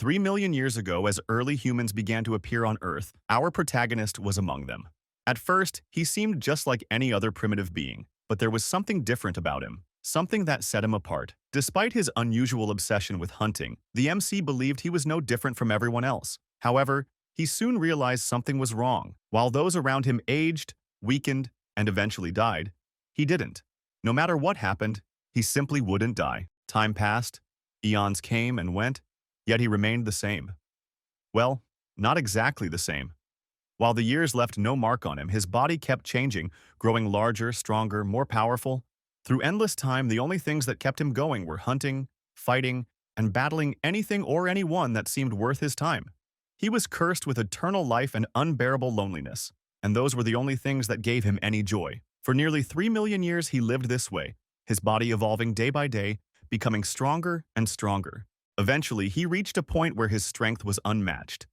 3 million years ago, as early humans began to appear on Earth, our protagonist was among them. At first, he seemed just like any other primitive being, but there was something different about him, something that set him apart. Despite his unusual obsession with hunting, the MC believed he was no different from everyone else. However, he soon realized something was wrong. While those around him aged, weakened, and eventually died, he didn't. No matter what happened, he simply wouldn't die. Time passed, eons came and went, yet he remained the same. Well, not exactly the same. While the years left no mark on him, his body kept changing, growing larger, stronger, more powerful. Through endless time, the only things that kept him going were hunting, fighting, and battling anything or anyone that seemed worth his time. He was cursed with eternal life and unbearable loneliness, and those were the only things that gave him any joy. For nearly 3 million years he lived this way, his body evolving day by day, becoming stronger and stronger. Eventually, he reached a point where his strength was unmatched,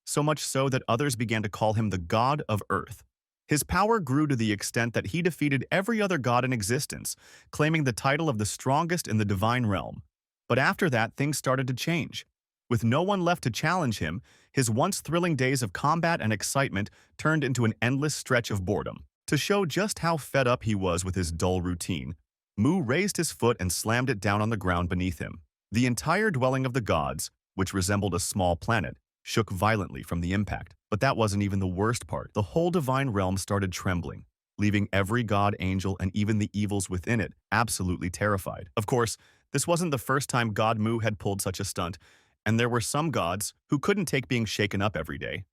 so much so that others began to call him the God of Earth. His power grew to the extent that he defeated every other god in existence, claiming the title of the strongest in the divine realm. But after that, things started to change. With no one left to challenge him, his once thrilling days of combat and excitement turned into an endless stretch of boredom. To show just how fed up he was with his dull routine, Mu raised his foot and slammed it down on the ground beneath him. The entire dwelling of the gods, which resembled a small planet, shook violently from the impact. But that wasn't even the worst part. The whole divine realm started trembling, leaving every god, angel, and even the evils within it absolutely terrified. Of course, this wasn't the first time God Mu had pulled such a stunt, and there were some gods who couldn't take being shaken up every day.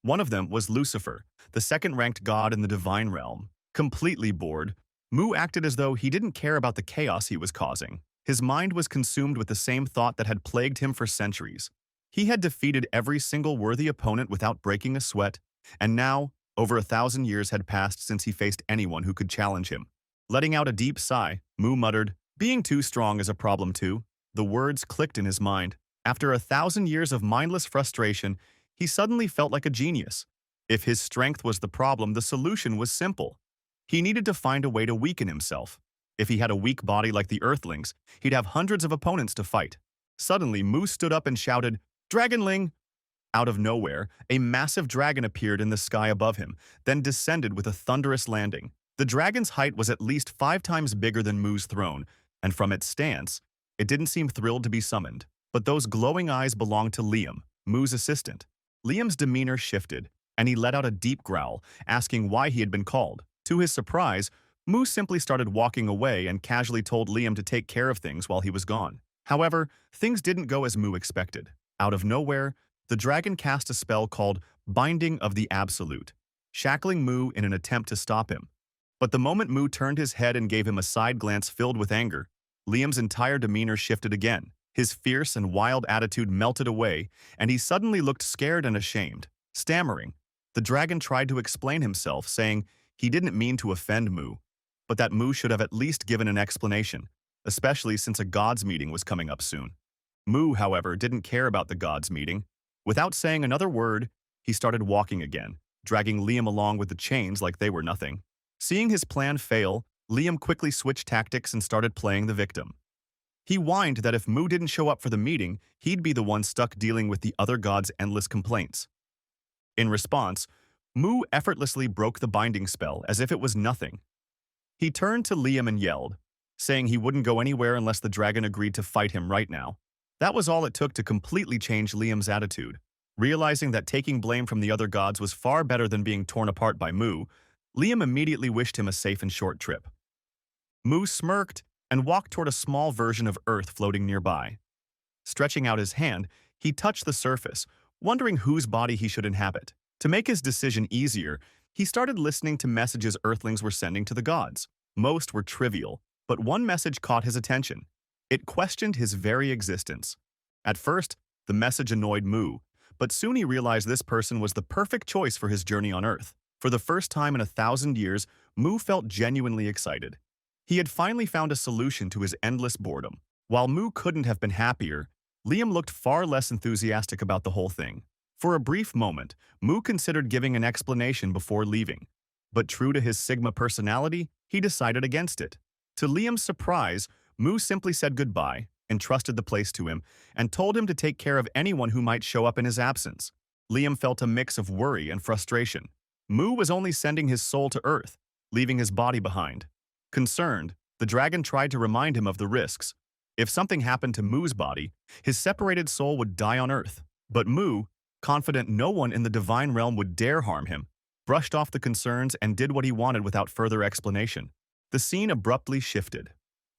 One of them was Lucifer, the second-ranked god in the divine realm. Completely bored, Mu acted as though he didn't care about the chaos he was causing. His mind was consumed with the same thought that had plagued him for centuries. He had defeated every single worthy opponent without breaking a sweat, and now, over 1,000 years had passed since he faced anyone who could challenge him. Letting out a deep sigh, Mu muttered, "Being too strong is a problem too." The words clicked in his mind. After 1,000 years of mindless frustration, he suddenly felt like a genius. If his strength was the problem, the solution was simple. He needed to find a way to weaken himself. If he had a weak body like the Earthlings, he'd have hundreds of opponents to fight. Suddenly, Mu stood up and shouted, "Dragonling!" Out of nowhere, a massive dragon appeared in the sky above him, then descended with a thunderous landing. The dragon's height was at least 5 times bigger than Mu's throne, and from its stance, it didn't seem thrilled to be summoned. But those glowing eyes belonged to Liam, Mu's assistant. Liam's demeanor shifted, and he let out a deep growl, asking why he had been called. To his surprise, Mu simply started walking away and casually told Liam to take care of things while he was gone. However, things didn't go as Mu expected. Out of nowhere, the dragon cast a spell called Binding of the Absolute, shackling Mu in an attempt to stop him. But the moment Mu turned his head and gave him a side glance filled with anger, Liam's entire demeanor shifted again. His fierce and wild attitude melted away, and he suddenly looked scared and ashamed. Stammering, the dragon tried to explain himself, saying he didn't mean to offend Mu, but that Mu should have at least given an explanation, especially since a gods meeting was coming up soon. Mu, however, didn't care about the gods meeting. Without saying another word, he started walking again, dragging Liam along with the chains like they were nothing. Seeing his plan fail, Liam quickly switched tactics and started playing the victim. He whined that if Mu didn't show up for the meeting, he'd be the one stuck dealing with the other gods' endless complaints. In response, Mu effortlessly broke the binding spell as if it was nothing. He turned to Liam and yelled, saying he wouldn't go anywhere unless the dragon agreed to fight him right now. That was all it took to completely change Liam's attitude. Realizing that taking blame from the other gods was far better than being torn apart by Mu, Liam immediately wished him a safe and short trip. Mu smirked and walked toward a small version of Earth floating nearby. Stretching out his hand, he touched the surface, wondering whose body he should inhabit. To make his decision easier, he started listening to messages Earthlings were sending to the gods. Most were trivial, but one message caught his attention. It questioned his very existence. At first, the message annoyed Mu, but soon he realized this person was the perfect choice for his journey on Earth. For the first time in 1,000 years, Mu felt genuinely excited. He had finally found a solution to his endless boredom. While Mu couldn't have been happier, Liam looked far less enthusiastic about the whole thing. For a brief moment, Mu considered giving an explanation before leaving. But true to his Sigma personality, he decided against it. To Liam's surprise, Mu simply said goodbye, entrusted the place to him, and told him to take care of anyone who might show up in his absence. Liam felt a mix of worry and frustration. Mu was only sending his soul to Earth, leaving his body behind. Concerned, the dragon tried to remind him of the risks. If something happened to Mu's body, his separated soul would die on Earth. But Mu, confident no one in the divine realm would dare harm him, brushed off the concerns and did what he wanted without further explanation. The scene abruptly shifted.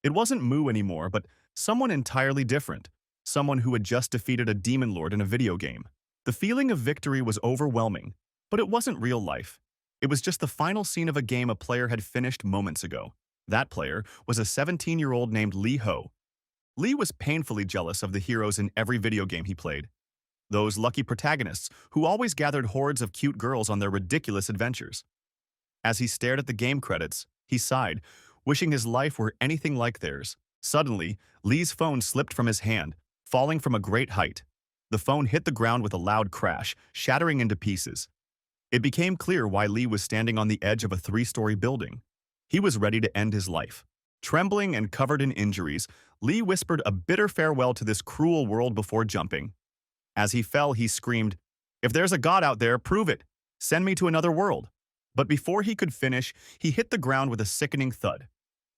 It wasn't Mu anymore, but someone entirely different, someone who had just defeated a demon lord in a video game. The feeling of victory was overwhelming, but it wasn't real life. It was just the final scene of a game a player had finished moments ago. That player was a 17-year-old named Lee Ho. Lee was painfully jealous of the heroes in every video game he played. Those lucky protagonists who always gathered hordes of cute girls on their ridiculous adventures. As he stared at the game credits, he sighed, wishing his life were anything like theirs. Suddenly, Lee's phone slipped from his hand, falling from a great height. The phone hit the ground with a loud crash, shattering into pieces. It became clear why Lee was standing on the edge of a 3-story building. He was ready to end his life. Trembling and covered in injuries, Lee whispered a bitter farewell to this cruel world before jumping. As he fell, he screamed, "If there's a god out there, prove it! Send me to another world!" But before he could finish, he hit the ground with a sickening thud.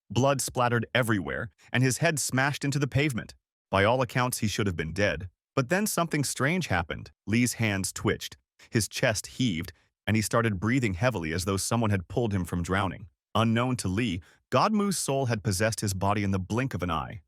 Blood splattered everywhere, and his head smashed into the pavement. By all accounts, he should have been dead. But then something strange happened. Lee's hands twitched, his chest heaved, and he started breathing heavily as though someone had pulled him from drowning. Unknown to Lee, God Mu's soul had possessed his body in the blink of an eye.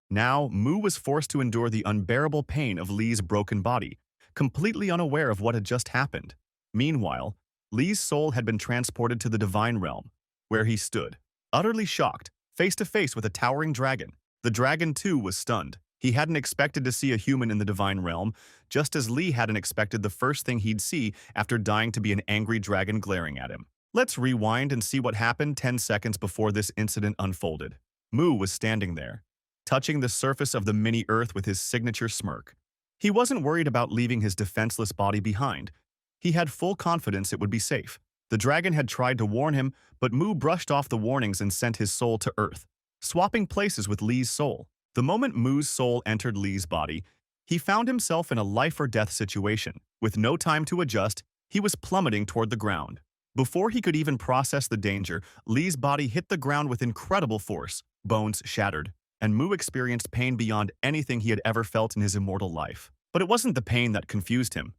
Now, Mu was forced to endure the unbearable pain of Lee's broken body, completely unaware of what had just happened. Meanwhile, Lee's soul had been transported to the divine realm, where he stood, utterly shocked, face to face with a towering dragon. The dragon, too, was stunned. He hadn't expected to see a human in the divine realm, just as Lee hadn't expected the first thing he'd see after dying to be an angry dragon glaring at him. Let's rewind and see what happened 10 seconds before this incident unfolded. Mu was standing there, touching the surface of the mini-Earth with his signature smirk. He wasn't worried about leaving his defenseless body behind. He had full confidence it would be safe. The dragon had tried to warn him, but Mu brushed off the warnings and sent his soul to Earth, swapping places with Lee's soul. The moment Mu's soul entered Lee's body, he found himself in a life-or-death situation. With no time to adjust, he was plummeting toward the ground. Before he could even process the danger, Lee's body hit the ground with incredible force. Bones shattered, and Mu experienced pain beyond anything he had ever felt in his immortal life. But it wasn't the pain that confused him.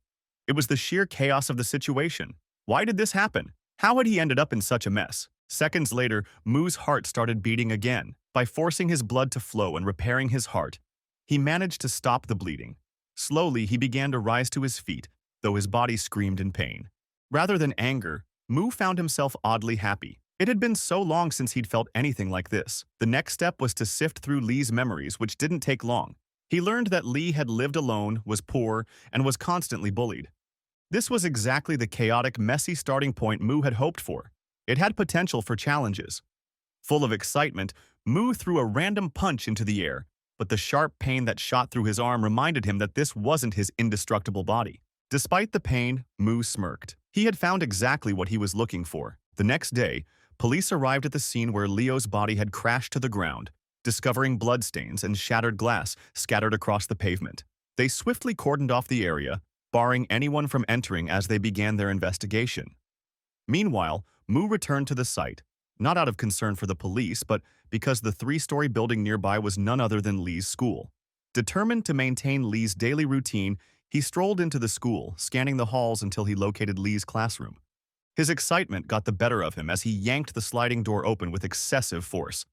It was the sheer chaos of the situation. Why did this happen? How had he ended up in such a mess? Seconds later, Mu's heart started beating again. By forcing his blood to flow and repairing his heart, he managed to stop the bleeding. Slowly, he began to rise to his feet, though his body screamed in pain. Rather than anger, Mu found himself oddly happy. It had been so long since he'd felt anything like this. The next step was to sift through Lee's memories, which didn't take long. He learned that Lee had lived alone, was poor, and was constantly bullied. This was exactly the chaotic, messy starting point Mu had hoped for. It had potential for challenges. Full of excitement, Mu threw a random punch into the air, but the sharp pain that shot through his arm reminded him that this wasn't his indestructible body. Despite the pain, Mu smirked. He had found exactly what he was looking for. The next day, police arrived at the scene where Leo's body had crashed to the ground, discovering bloodstains and shattered glass scattered across the pavement. They swiftly cordoned off the area, barring anyone from entering as they began their investigation. Meanwhile, Mu returned to the site, not out of concern for the police, but because the 3-story building nearby was none other than Lee's school. Determined to maintain Lee's daily routine, he strolled into the school, scanning the halls until he located Lee's classroom. His excitement got the better of him as he yanked the sliding door open with excessive force.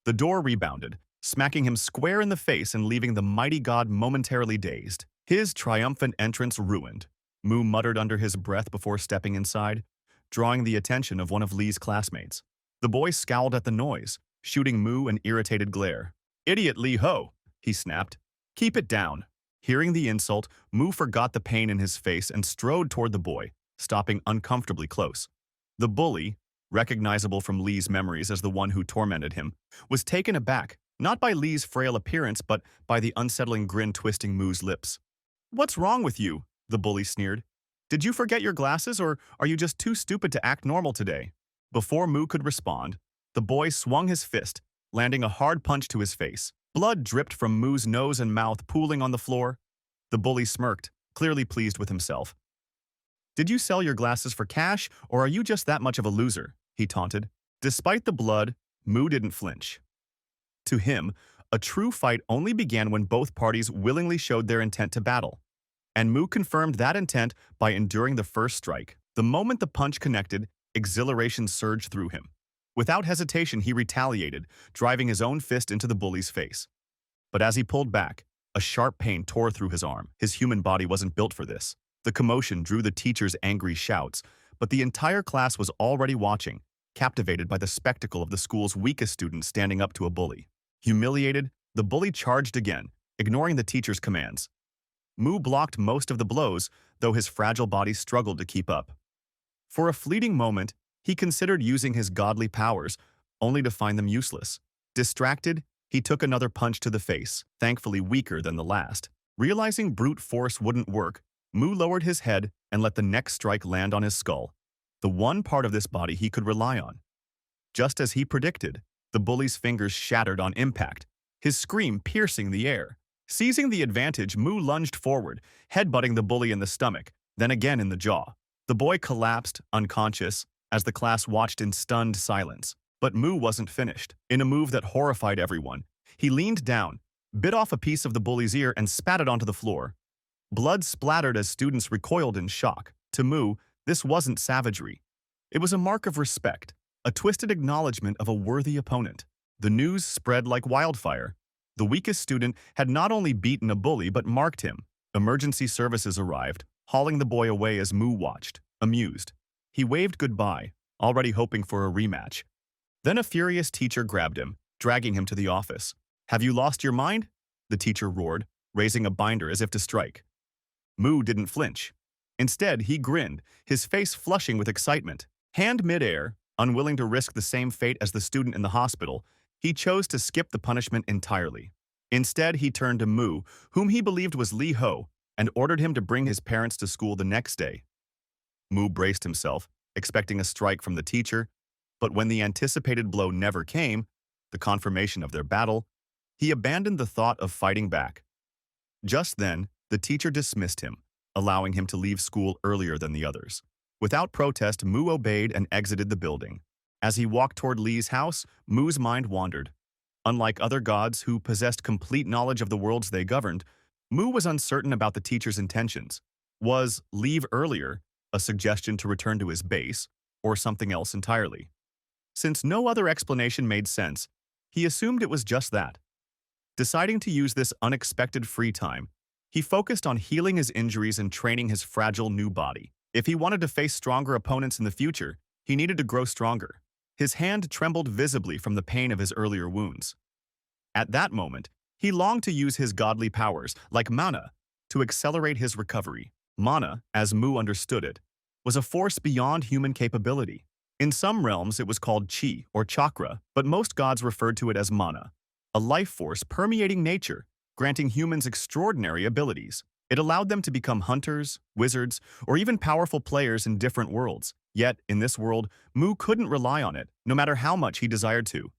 The door rebounded, smacking him square in the face and leaving the mighty god momentarily dazed. His triumphant entrance ruined, Mu muttered under his breath before stepping inside, drawing the attention of one of Lee's classmates. The boy scowled at the noise, shooting Mu an irritated glare. "Idiot Lee Ho," he snapped. "Keep it down." Hearing the insult, Mu forgot the pain in his face and strode toward the boy, stopping uncomfortably close. The bully, recognizable from Lee's memories as the one who tormented him, was taken aback, not by Lee's frail appearance but by the unsettling grin twisting Mu's lips. "What's wrong with you?" the bully sneered. "Did you forget your glasses, or are you just too stupid to act normal today?" Before Mu could respond, the boy swung his fist, landing a hard punch to his face. Blood dripped from Mu's nose and mouth, pooling on the floor. The bully smirked, clearly pleased with himself. "Did you sell your glasses for cash, or are you just that much of a loser?" he taunted. Despite the blood, Mu didn't flinch. To him, a true fight only began when both parties willingly showed their intent to battle. And Mu confirmed that intent by enduring the first strike. The moment the punch connected, exhilaration surged through him. Without hesitation, he retaliated, driving his own fist into the bully's face. But as he pulled back, a sharp pain tore through his arm. His human body wasn't built for this. The commotion drew the teacher's angry shouts, but the entire class was already watching, captivated by the spectacle of the school's weakest student standing up to a bully. Humiliated, the bully charged again, ignoring the teacher's commands. Mu blocked most of the blows, though his fragile body struggled to keep up. For a fleeting moment, he considered using his godly powers, only to find them useless. Distracted, he took another punch to the face, thankfully weaker than the last. Realizing brute force wouldn't work, Mu lowered his head and let the next strike land on his skull, the one part of this body he could rely on. Just as he predicted, the bully's fingers shattered on impact, his scream piercing the air. Seizing the advantage, Mu lunged forward, headbutting the bully in the stomach, then again in the jaw. The boy collapsed, unconscious, as the class watched in stunned silence. But Mu wasn't finished. In a move that horrified everyone, he leaned down, bit off a piece of the bully's ear and spat it onto the floor. Blood splattered as students recoiled in shock. To Mu, this wasn't savagery. It was a mark of respect, a twisted acknowledgement of a worthy opponent. The news spread like wildfire. The weakest student had not only beaten a bully but marked him. Emergency services arrived, hauling the boy away as Mu watched, amused. He waved goodbye, already hoping for a rematch. Then a furious teacher grabbed him, dragging him to the office. "Have you lost your mind?" the teacher roared, raising a binder as if to strike. Mu didn't flinch. Instead, he grinned, his face flushing with excitement. Hand midair, unwilling to risk the same fate as the student in the hospital, he chose to skip the punishment entirely. Instead, he turned to Mu, whom he believed was Li Ho, and ordered him to bring his parents to school the next day. Mu braced himself, expecting a strike from the teacher, but when the anticipated blow never came, the confirmation of their battle, he abandoned the thought of fighting back. Just then, the teacher dismissed him, allowing him to leave school earlier than the others. Without protest, Mu obeyed and exited the building. As he walked toward Li's house, Mu's mind wandered. Unlike other gods who possessed complete knowledge of the worlds they governed, Mu was uncertain about the teacher's intentions. Was "leave earlier" a suggestion to return to his base, or something else entirely? Since no other explanation made sense, he assumed it was just that. Deciding to use this unexpected free time, he focused on healing his injuries and training his fragile new body. If he wanted to face stronger opponents in the future, he needed to grow stronger. His hand trembled visibly from the pain of his earlier wounds. At that moment, he longed to use his godly powers, like mana, to accelerate his recovery. Mana, as Mu understood it, was a force beyond human capability. In some realms, it was called chi, or chakra, but most gods referred to it as mana, a life force permeating nature, granting humans extraordinary abilities. It allowed them to become hunters, wizards, or even powerful players in different worlds. Yet, in this world, Mu couldn't rely on it, no matter how much he desired to.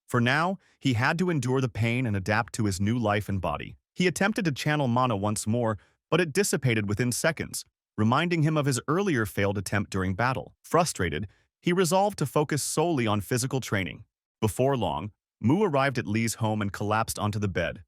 For now, he had to endure the pain and adapt to his new life and body. He attempted to channel mana once more, but it dissipated within seconds, reminding him of his earlier failed attempt during battle. Frustrated, he resolved to focus solely on physical training. Before long, Mu arrived at Li's home and collapsed onto the bed.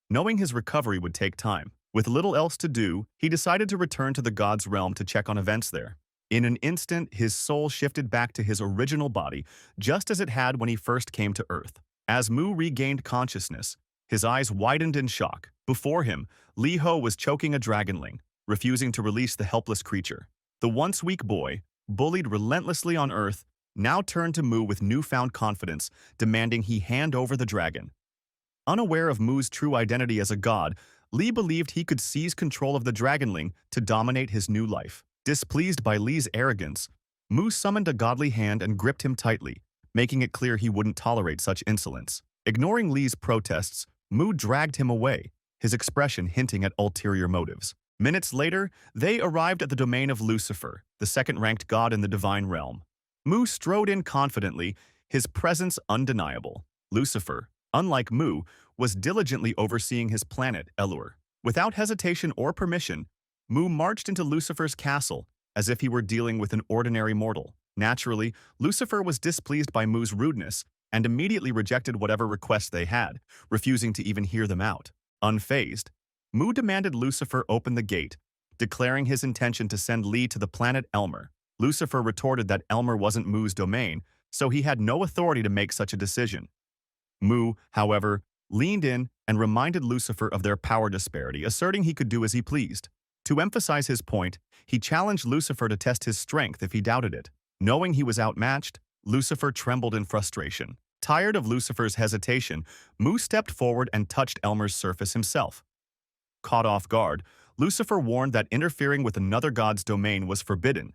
Knowing his recovery would take time, with little else to do, he decided to return to the god's realm to check on events there. In an instant, his soul shifted back to his original body, just as it had when he first came to Earth. As Mu regained consciousness, his eyes widened in shock. Before him, Li Ho was choking a dragonling, refusing to release the helpless creature. The once weak boy, bullied relentlessly on Earth, now turned to Mu with newfound confidence, demanding he hand over the dragon. Unaware of Mu's true identity as a god, Li believed he could seize control of the dragonling to dominate his new life. Displeased by Li's arrogance, Mu summoned a godly hand and gripped him tightly, making it clear he wouldn't tolerate such insolence. Ignoring Li's protests, Mu dragged him away, his expression hinting at ulterior motives. Minutes later, they arrived at the domain of Lucifer, the second-ranked god in the divine realm. Mu strode in confidently, his presence undeniable. Lucifer, unlike Mu, was diligently overseeing his planet, Elur. Without hesitation or permission, Mu marched into Lucifer's castle as if he were dealing with an ordinary mortal. Naturally, Lucifer was displeased by Mu's rudeness and immediately rejected whatever requests they had, refusing to even hear them out. Unfazed, Mu demanded Lucifer open the gate, declaring his intention to send Li to the planet Elmer. Lucifer retorted that Elmer wasn't Mu's domain, so he had no authority to make such a decision. Mu, however, leaned in and reminded Lucifer of their power disparity, asserting he could do as he pleased. To emphasize his point, he challenged Lucifer to test his strength if he doubted it. Knowing he was outmatched, Lucifer trembled in frustration. Tired of Lucifer's hesitation, Mu stepped forward and touched Elmer's surface himself. Caught off guard, Lucifer warned that interfering with another god's domain was forbidden.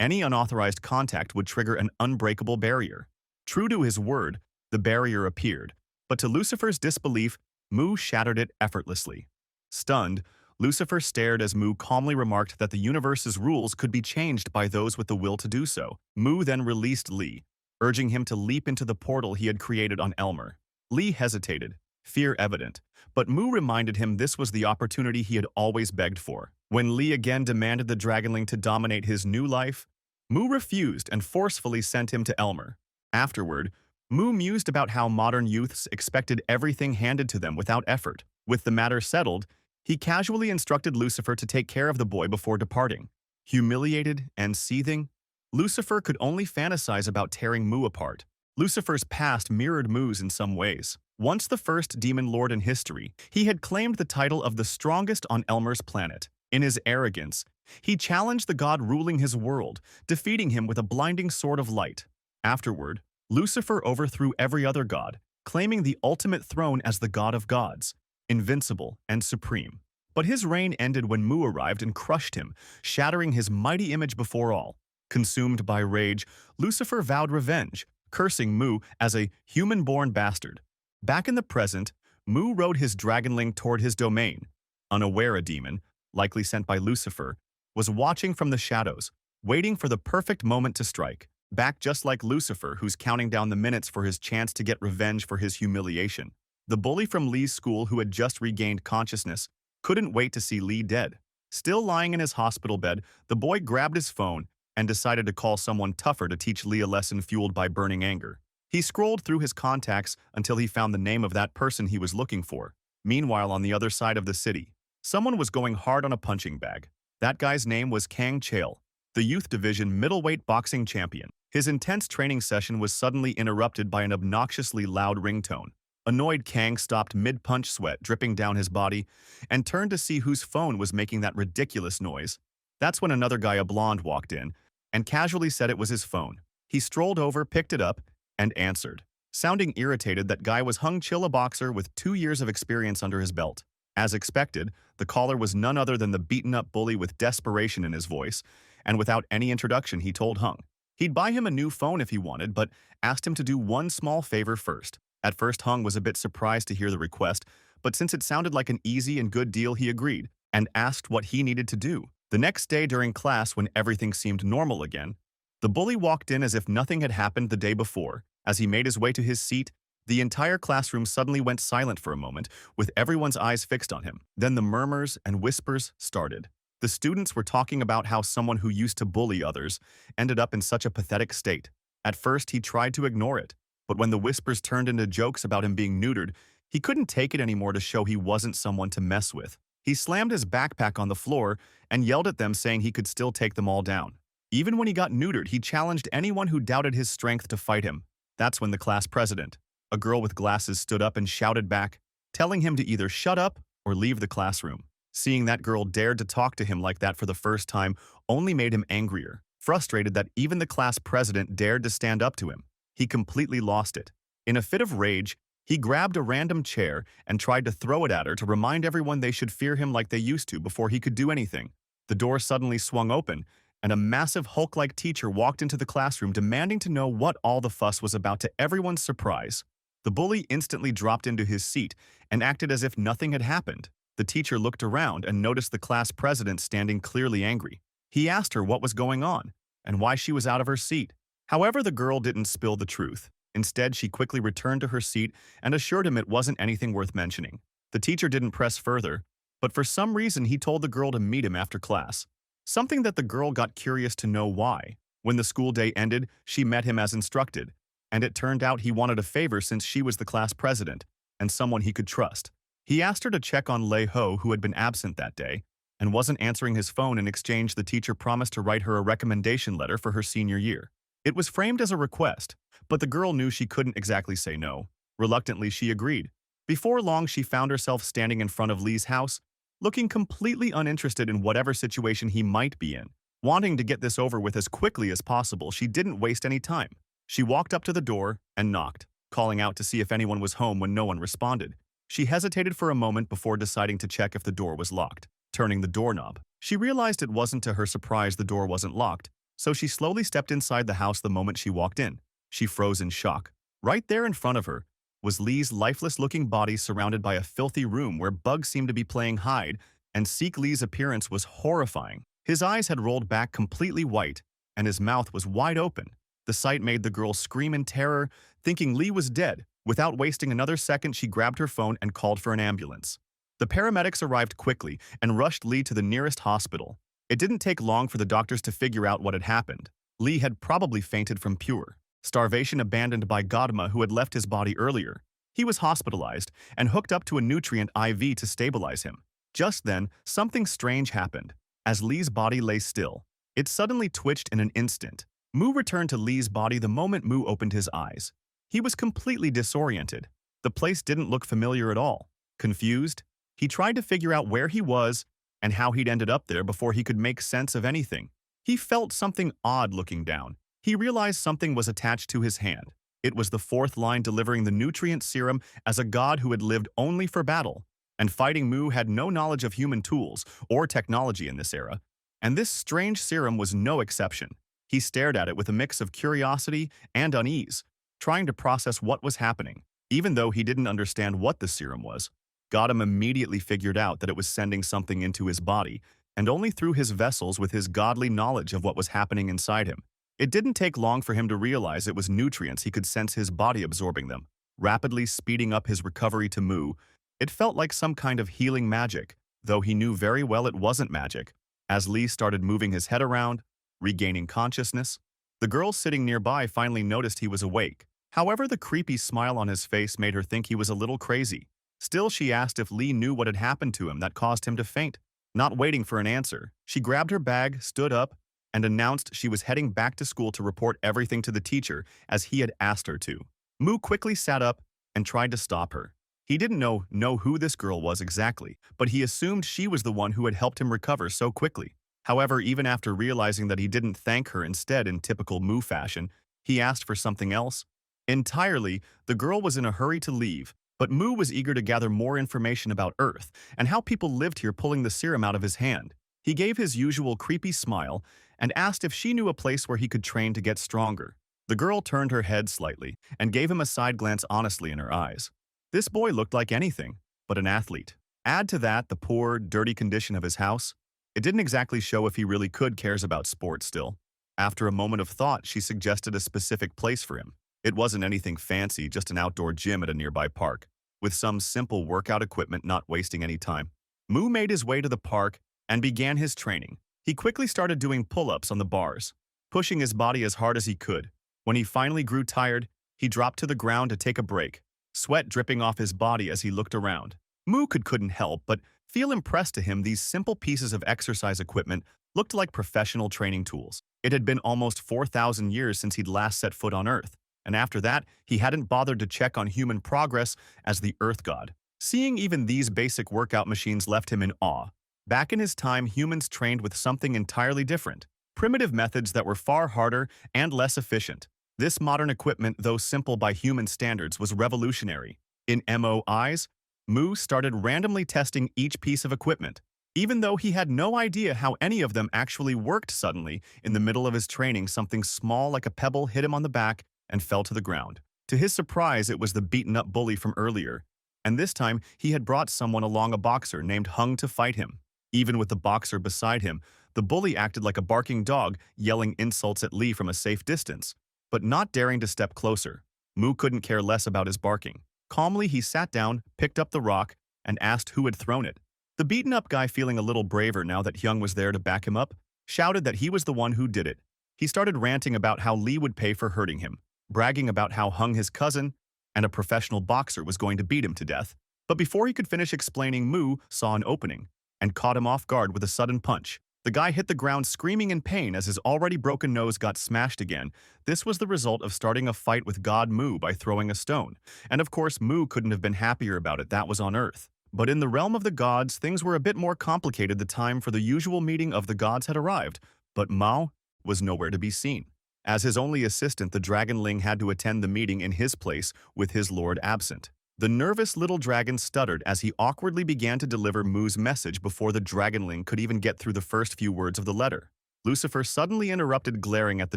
Any unauthorized contact would trigger an unbreakable barrier. True to his word, the barrier appeared, but to Lucifer's disbelief, Mu shattered it effortlessly. Stunned, Lucifer stared as Mu calmly remarked that the universe's rules could be changed by those with the will to do so. Mu then released Li, urging him to leap into the portal he had created on Elmer. Li hesitated, fear evident, but Mu reminded him this was the opportunity he had always begged for. When Li again demanded the dragonling to dominate his new life, Mu refused and forcefully sent him to Elmer. Afterward, Mu mused about how modern youths expected everything handed to them without effort. With the matter settled, he casually instructed Lucifer to take care of the boy before departing. Humiliated and seething, Lucifer could only fantasize about tearing Mu apart. Lucifer's past mirrored Mu's in some ways. Once the first demon lord in history, he had claimed the title of the strongest on Elmer's planet. In his arrogance, he challenged the god ruling his world, defeating him with a blinding sword of light. Afterward, Lucifer overthrew every other god, claiming the ultimate throne as the god of gods, invincible and supreme. But his reign ended when Mu arrived and crushed him, shattering his mighty image before all. Consumed by rage, Lucifer vowed revenge, cursing Mu as a human-born bastard. Back in the present, Mu rode his dragonling toward his domain. Unaware a demon, likely sent by Lucifer, was watching from the shadows, waiting for the perfect moment to strike. Back just like Lucifer, who's counting down the minutes for his chance to get revenge for his humiliation. The bully from Li's school who had just regained consciousness couldn't wait to see Li dead. Still lying in his hospital bed, the boy grabbed his phone and decided to call someone tougher to teach Li a lesson fueled by burning anger. He scrolled through his contacts until he found the name of that person he was looking for. Meanwhile, on the other side of the city, someone was going hard on a punching bag. That guy's name was Kang Chael, the youth division middleweight boxing champion. His intense training session was suddenly interrupted by an obnoxiously loud ringtone. Annoyed, Kang stopped mid-punch, sweat dripping down his body, and turned to see whose phone was making that ridiculous noise. That's when another guy, a blonde, walked in and casually said it was his phone. He strolled over, picked it up, and answered. Sounding irritated, that guy was Hung Chil, a boxer with 2 years of experience under his belt. As expected, the caller was none other than the beaten-up bully with desperation in his voice, and without any introduction, he told Hung he'd buy him a new phone if he wanted, but asked him to do one small favor first. At first, Hung was a bit surprised to hear the request, but since it sounded like an easy and good deal, he agreed and asked what he needed to do. The next day during class, when everything seemed normal again, the bully walked in as if nothing had happened the day before. As he made his way to his seat, the entire classroom suddenly went silent for a moment, with everyone's eyes fixed on him. Then the murmurs and whispers started. The students were talking about how someone who used to bully others ended up in such a pathetic state. At first, he tried to ignore it, but when the whispers turned into jokes about him being neutered, he couldn't take it anymore to show he wasn't someone to mess with. He slammed his backpack on the floor and yelled at them, saying he could still take them all down. Even when he got neutered, he challenged anyone who doubted his strength to fight him. That's when the class president, a girl with glasses, stood up and shouted back, telling him to either shut up or leave the classroom. Seeing that girl dared to talk to him like that for the first time only made him angrier. Frustrated that even the class president dared to stand up to him, he completely lost it. In a fit of rage, he grabbed a random chair and tried to throw it at her to remind everyone they should fear him like they used to before he could do anything. The door suddenly swung open, and a massive Hulk-like teacher walked into the classroom demanding to know what all the fuss was about. To everyone's surprise, the bully instantly dropped into his seat and acted as if nothing had happened. The teacher looked around and noticed the class president standing clearly angry. He asked her what was going on and why she was out of her seat. However, the girl didn't spill the truth. Instead, she quickly returned to her seat and assured him it wasn't anything worth mentioning. The teacher didn't press further, but for some reason he told the girl to meet him after class. Something that the girl got curious to know why. When the school day ended, she met him as instructed, and it turned out he wanted a favor since she was the class president and someone he could trust. He asked her to check on Lei Ho, who had been absent that day and wasn't answering his phone. In exchange, the teacher promised to write her a recommendation letter for her senior year. It was framed as a request, but the girl knew she couldn't exactly say no. Reluctantly, she agreed. Before long, she found herself standing in front of Lee's house, looking completely uninterested in whatever situation he might be in. Wanting to get this over with as quickly as possible, she didn't waste any time. She walked up to the door and knocked, calling out to see if anyone was home when no one responded. She hesitated for a moment before deciding to check if the door was locked. Turning the doorknob, she realized it wasn't. To her surprise, the door wasn't locked, so she slowly stepped inside the house. The moment she walked in, she froze in shock. Right there in front of her was Lee's lifeless-looking body surrounded by a filthy room where bugs seemed to be playing hide and seek. Lee's appearance was horrifying. His eyes had rolled back completely white, and his mouth was wide open. The sight made the girl scream in terror, thinking Lee was dead. Without wasting another second, she grabbed her phone and called for an ambulance. The paramedics arrived quickly and rushed Lee to the nearest hospital. It didn't take long for the doctors to figure out what had happened. Lee had probably fainted from pure starvation, abandoned by Gautama, who had left his body earlier. He was hospitalized and hooked up to a nutrient IV to stabilize him. Just then, something strange happened. As Lee's body lay still, it suddenly twitched in an instant. Mu returned to Lee's body the moment Mu opened his eyes. He was completely disoriented. The place didn't look familiar at all. Confused, he tried to figure out where he was and how he'd ended up there before he could make sense of anything. He felt something odd looking down. He realized something was attached to his hand. It was the fourth line delivering the nutrient serum as a god who had lived only for battle. And fighting Mu had no knowledge of human tools or technology in this era. And this strange serum was no exception. He stared at it with a mix of curiosity and unease, trying to process what was happening. Even though he didn't understand what the serum was, Gotham immediately figured out that it was sending something into his body, and only through his vessels with his godly knowledge of what was happening inside him. It didn't take long for him to realize it was nutrients. He could sense his body absorbing them, rapidly speeding up his recovery to Mu. It felt like some kind of healing magic, though he knew very well it wasn't magic. As Lee started moving his head around, regaining consciousness, the girl sitting nearby finally noticed he was awake. However, the creepy smile on his face made her think he was a little crazy. Still, she asked if Lee knew what had happened to him that caused him to faint. Not waiting for an answer, she grabbed her bag, stood up, and announced she was heading back to school to report everything to the teacher as he had asked her to. Mu quickly sat up and tried to stop her. He didn't know who this girl was exactly, but he assumed she was the one who had helped him recover so quickly. However, even after realizing that he didn't thank her, instead, in typical Mu fashion, he asked for something else. Entirely, the girl was in a hurry to leave, but Mu was eager to gather more information about Earth and how people lived here, pulling the serum out of his hand. He gave his usual creepy smile and asked if she knew a place where he could train to get stronger. The girl turned her head slightly and gave him a side glance, honestly in her eyes. This boy looked like anything but an athlete. Add to that the poor, dirty condition of his house. It didn't exactly show if he really cares about sports still. After a moment of thought, she suggested a specific place for him. It wasn't anything fancy, just an outdoor gym at a nearby park, with some simple workout equipment. Not wasting any time, Mu made his way to the park and began his training. He quickly started doing pull-ups on the bars, pushing his body as hard as he could. When he finally grew tired, he dropped to the ground to take a break, sweat dripping off his body as he looked around. Mu couldn't help but feel impressed. To him, these simple pieces of exercise equipment looked like professional training tools. It had been almost 4,000 years since he'd last set foot on Earth, and after that, he hadn't bothered to check on human progress as the Earth God. Seeing even these basic workout machines left him in awe. Back in his time, humans trained with something entirely different, primitive methods that were far harder and less efficient. This modern equipment, though simple by human standards, was revolutionary. In Mo's eyes, Mu started randomly testing each piece of equipment, even though he had no idea how any of them actually worked. Suddenly, in the middle of his training, something small like a pebble hit him on the back and fell to the ground. To his surprise, it was the beaten-up bully from earlier, and this time he had brought someone along, a boxer named Hung, to fight him. Even with the boxer beside him, the bully acted like a barking dog, yelling insults at Lee from a safe distance, but not daring to step closer. Mu couldn't care less about his barking. Calmly, he sat down, picked up the rock, and asked who had thrown it. The beaten-up guy, feeling a little braver now that Hyung was there to back him up, shouted that he was the one who did it. He started ranting about how Lee would pay for hurting him, bragging about how Hung, his cousin, and a professional boxer, was going to beat him to death. But before he could finish explaining, Mu saw an opening and caught him off guard with a sudden punch. The guy hit the ground screaming in pain as his already broken nose got smashed again. This was the result of starting a fight with God Mu by throwing a stone. And of course, Mu couldn't have been happier about it. That was on Earth. But in the realm of the gods, things were a bit more complicated. The time for the usual meeting of the gods had arrived, but Mao was nowhere to be seen. As his only assistant, the dragonling had to attend the meeting in his place with his lord absent. The nervous little dragon stuttered as he awkwardly began to deliver Mu's message before the dragonling could even get through the first few words of the letter. Lucifer suddenly interrupted, glaring at the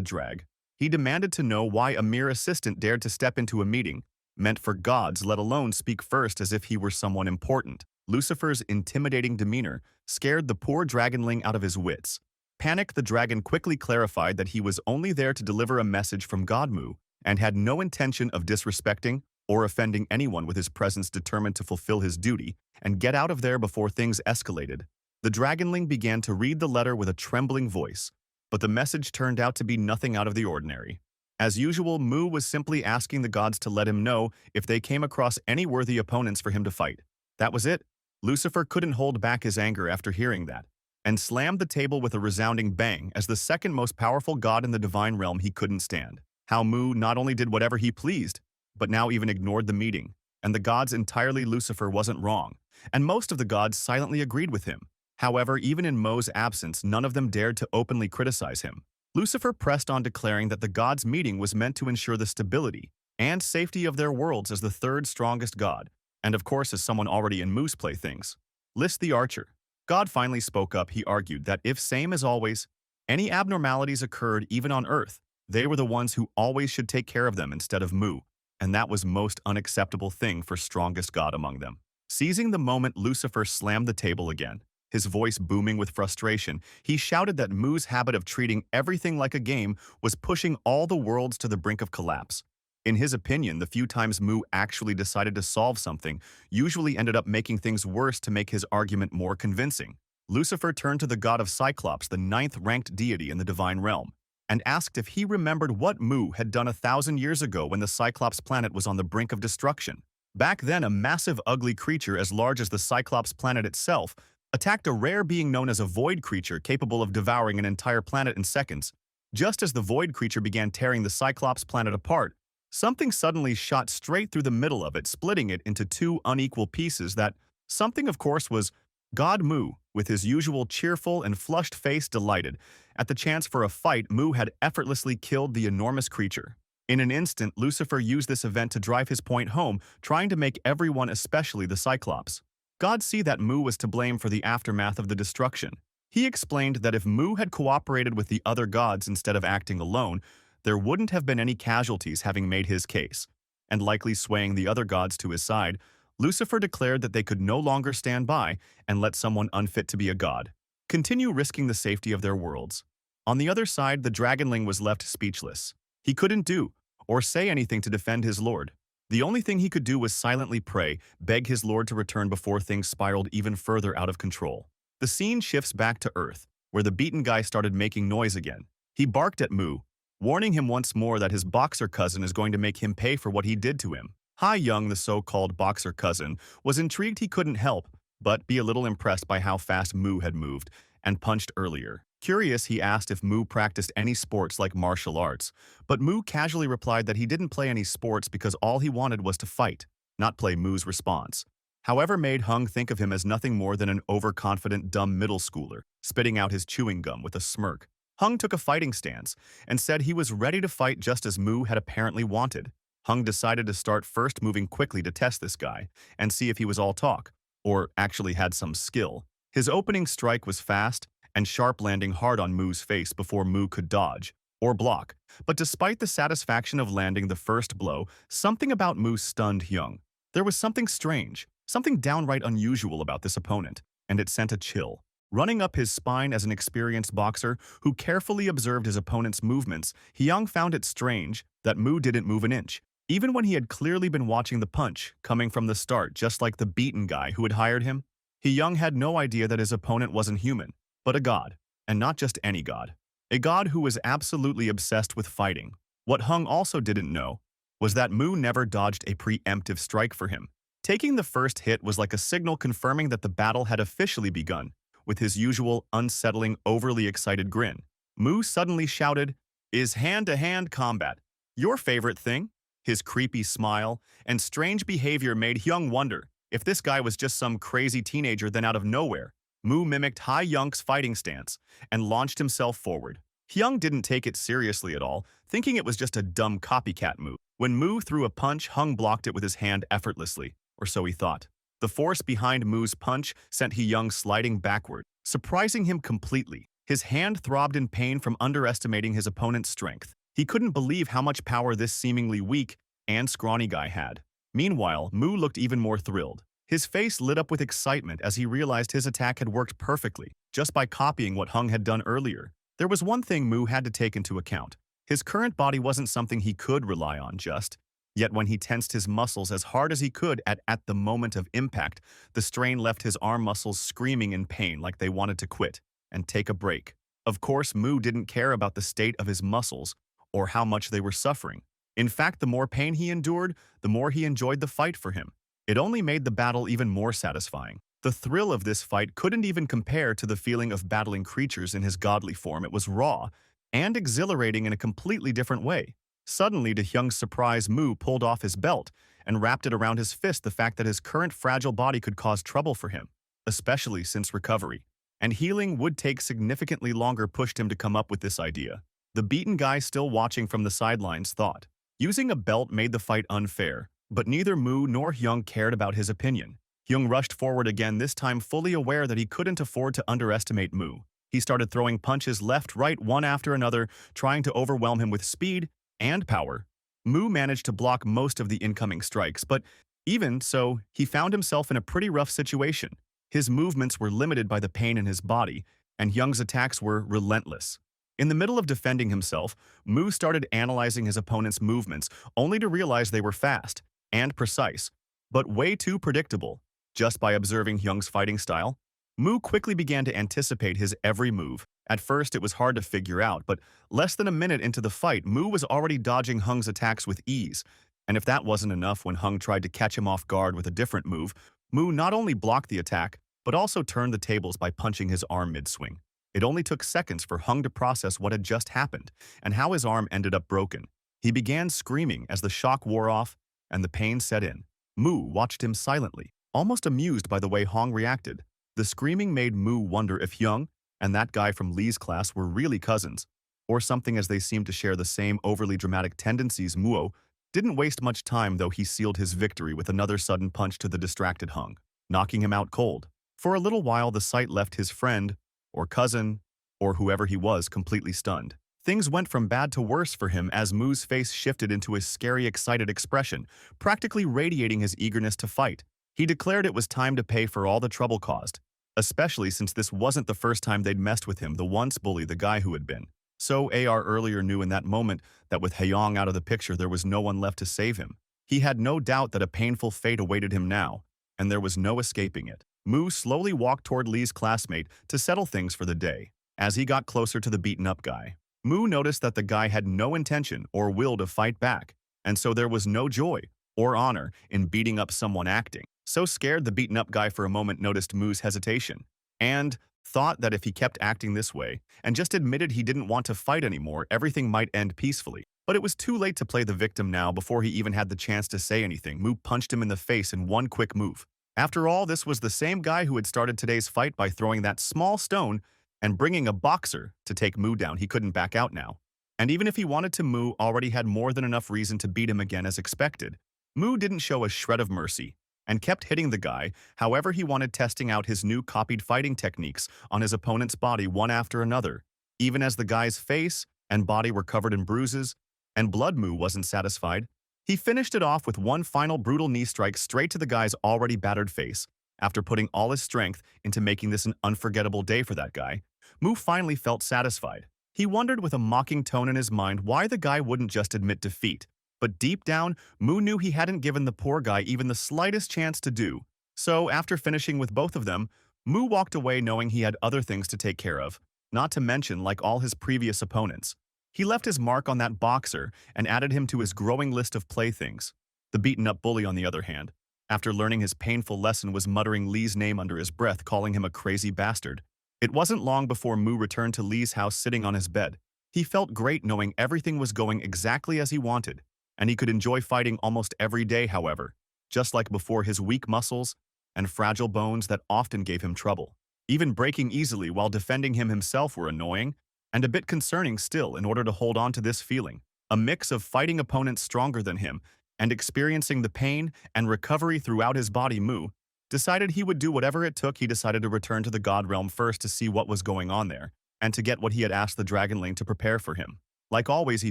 drag. He demanded to know why a mere assistant dared to step into a meeting meant for gods, let alone speak first as if he were someone important. Lucifer's intimidating demeanor scared the poor dragonling out of his wits. Panicked, the dragon quickly clarified that he was only there to deliver a message from God Mu and had no intention of disrespecting or offending anyone, with his presence determined to fulfill his duty and get out of there before things escalated. The dragonling began to read the letter with a trembling voice, but the message turned out to be nothing out of the ordinary. As usual, Mu was simply asking the gods to let him know if they came across any worthy opponents for him to fight. That was it. Lucifer couldn't hold back his anger after hearing that, and slammed the table with a resounding bang. As the second most powerful god in the divine realm, he couldn't stand how Mu not only did whatever he pleased, but now even ignored the meeting. And the gods entirely, Lucifer wasn't wrong, and most of the gods silently agreed with him. However, even in Mo's absence, none of them dared to openly criticize him. Lucifer pressed on, declaring that the gods' meeting was meant to ensure the stability and safety of their worlds as the third strongest god, and of course as someone already in Mu's playthings. List the Archer. God finally spoke up. He argued that if, same as always, any abnormalities occurred even on Earth, they were the ones who always should take care of them instead of Mu, and that was most unacceptable thing for strongest god among them. Seizing the moment, Lucifer slammed the table again. His voice booming with frustration, he shouted that Mu's habit of treating everything like a game was pushing all the worlds to the brink of collapse. In his opinion, the few times Mu actually decided to solve something usually ended up making things worse to make his argument more convincing. Lucifer turned to the god of Cyclops, the ninth-ranked deity in the divine realm, and asked if he remembered what Mu had done 1,000 years ago when the Cyclops planet was on the brink of destruction. Back then, a massive, ugly creature as large as the Cyclops planet itself attacked a rare being known as a void creature capable of devouring an entire planet in seconds. Just as the void creature began tearing the Cyclops planet apart, something suddenly shot straight through the middle of it, splitting it into two unequal pieces. That something, of course, was God Mu, with his usual cheerful and flushed face, delighted. At the chance for a fight, Mu had effortlessly killed the enormous creature. In an instant, Lucifer used this event to drive his point home, trying to make everyone, especially the Cyclops, God, see that Mu was to blame for the aftermath of the destruction. He explained that if Mu had cooperated with the other gods instead of acting alone, there wouldn't have been any casualties, having made his case. And likely swaying the other gods to his side, Lucifer declared that they could no longer stand by and let someone unfit to be a god continue risking the safety of their worlds. On the other side, the dragonling was left speechless. He couldn't do or say anything to defend his lord. The only thing he could do was silently pray, beg his lord to return before things spiraled even further out of control. The scene shifts back to Earth, where the beaten guy started making noise again. He barked at Mu, warning him once more that his boxer cousin is going to make him pay for what he did to him. Hai Young, the so-called boxer cousin, was intrigued. He couldn't help but be a little impressed by how fast Mu had moved and punched earlier. Curious, he asked if Mu practiced any sports like martial arts, but Mu casually replied that he didn't play any sports because all he wanted was to fight, not play. Mu's response, however, made Hung think of him as nothing more than an overconfident, dumb middle schooler, spitting out his chewing gum with a smirk. Hung took a fighting stance and said he was ready to fight just as Mu had apparently wanted. Hung decided to start first, moving quickly to test this guy and see if he was all talk, or actually had some skill. His opening strike was fast and sharp, landing hard on Mu's face before Mu could dodge or block. But despite the satisfaction of landing the first blow, something about Mu stunned Hyung. There was something strange, something downright unusual about this opponent, and it sent a chill running up his spine. As an experienced boxer who carefully observed his opponent's movements, Hyung found it strange that Mu didn't move an inch. even when he had clearly been watching the punch coming from the start, just like the beaten guy who had hired him. Young had no idea that his opponent wasn't human, but a god, and not just any god. A god who was absolutely obsessed with fighting. What Hung also didn't know was that Mu never dodged a preemptive strike for him. Taking the first hit was like a signal confirming that the battle had officially begun. With his usual unsettling, overly excited grin, Mu suddenly shouted, "Is hand-to-hand combat your favorite thing?" His creepy smile and strange behavior made Hyung wonder if this guy was just some crazy teenager. Then out of nowhere, Mu mimicked Young's fighting stance and launched himself forward. Hyung didn't take it seriously at all, thinking it was just a dumb copycat move. When Mu threw a punch, Hung blocked it with his hand effortlessly, or so he thought. The force behind Mu's punch sent Hyung sliding backward, surprising him completely. His hand throbbed in pain from underestimating his opponent's strength. He couldn't believe how much power this seemingly weak and scrawny guy had. Meanwhile, Mu looked even more thrilled. His face lit up with excitement as he realized his attack had worked perfectly, just by copying what Hung had done earlier. There was one thing Mu had to take into account. His current body wasn't something he could rely on just. Yet when he tensed his muscles as hard as he could at the moment of impact, the strain left his arm muscles screaming in pain like they wanted to quit and take a break. Of course, Mu didn't care about the state of his muscles or how much they were suffering. In fact, the more pain he endured, the more he enjoyed the fight for him. It only made the battle even more satisfying. The thrill of this fight couldn't even compare to the feeling of battling creatures in his godly form. It was raw and exhilarating in a completely different way. Suddenly, to Hyung's surprise, Mu pulled off his belt and wrapped it around his fist. The fact that his current fragile body could cause trouble for him, especially since recovery and healing would take significantly longer, pushed him to come up with this idea. The beaten guy still watching from the sidelines thought using a belt made the fight unfair, but neither Mu nor Hyung cared about his opinion. Hyung rushed forward again, this time fully aware that he couldn't afford to underestimate Mu. He started throwing punches left, right, one after another, trying to overwhelm him with speed and power. Mu managed to block most of the incoming strikes, but even so, he found himself in a pretty rough situation. His movements were limited by the pain in his body, and Hyung's attacks were relentless. In the middle of defending himself, Mu started analyzing his opponent's movements, only to realize they were fast and precise, but way too predictable. Just by observing Hyung's fighting style, Mu quickly began to anticipate his every move. At first, it was hard to figure out, but less than a minute into the fight, Mu was already dodging Hung's attacks with ease. And if that wasn't enough, when Hung tried to catch him off guard with a different move, Mu not only blocked the attack, but also turned the tables by punching his arm mid-swing. It only took seconds for Hung to process what had just happened and how his arm ended up broken. He began screaming as the shock wore off and the pain set in. Mu watched him silently, almost amused by the way Hong reacted. The screaming made Mu wonder if Hyung and that guy from Lee's class were really cousins, or something, as they seemed to share the same overly dramatic tendencies. Muo didn't waste much time, though. He sealed his victory with another sudden punch to the distracted Hung, knocking him out cold. For a little while, the sight left his friend, or cousin, or whoever he was, completely stunned. Things went from bad to worse for him as Mu's face shifted into a scary, excited expression, practically radiating his eagerness to fight. He declared it was time to pay for all the trouble caused, especially since this wasn't the first time they'd messed with him, the once bully, the guy who had been. So AR earlier knew in that moment that with Hyung out of the picture, there was no one left to save him. He had no doubt that a painful fate awaited him now, and there was no escaping it. Mu slowly walked toward Lee's classmate to settle things for the day. As he got closer to the beaten-up guy, Mu noticed that the guy had no intention or will to fight back, and so there was no joy or honor in beating up someone acting. So scared, the beaten-up guy for a moment noticed Mu's hesitation and thought that if he kept acting this way and just admitted he didn't want to fight anymore, everything might end peacefully. But it was too late to play the victim now. Before he even had the chance to say anything, Mu punched him in the face in one quick move. After all, this was the same guy who had started today's fight by throwing that small stone and bringing a boxer to take Mu down. He couldn't back out now. And even if he wanted to, Mu already had more than enough reason to beat him again as expected. Mu didn't show a shred of mercy and kept hitting the guy however he wanted, testing out his new copied fighting techniques on his opponent's body one after another. Even as the guy's face and body were covered in bruises and blood, Mu wasn't satisfied. He finished it off with one final brutal knee strike straight to the guy's already battered face. After putting all his strength into making this an unforgettable day for that guy, Mu finally felt satisfied. He wondered with a mocking tone in his mind why the guy wouldn't just admit defeat But deep down, Mu knew he hadn't given the poor guy even the slightest chance to do. So, after finishing with both of them, Mu walked away knowing he had other things to take care of, not to mention like all his previous opponents. He left his mark on that boxer and added him to his growing list of playthings. The beaten-up bully, on the other hand, after learning his painful lesson, was muttering Lee's name under his breath, calling him a crazy bastard. It wasn't long before Mu returned to Lee's house sitting on his bed. He felt great knowing everything was going exactly as he wanted, and he could enjoy fighting almost every day, however, just like before, his weak muscles and fragile bones that often gave him trouble. Even breaking easily while defending him himself were annoying and a bit concerning still in order to hold on to this feeling. A mix of fighting opponents stronger than him and experiencing the pain and recovery throughout his body, Mu decided he would do whatever it took. He decided to return to the God Realm first to see what was going on there and to get what he had asked the Dragonling to prepare for him. Like always, he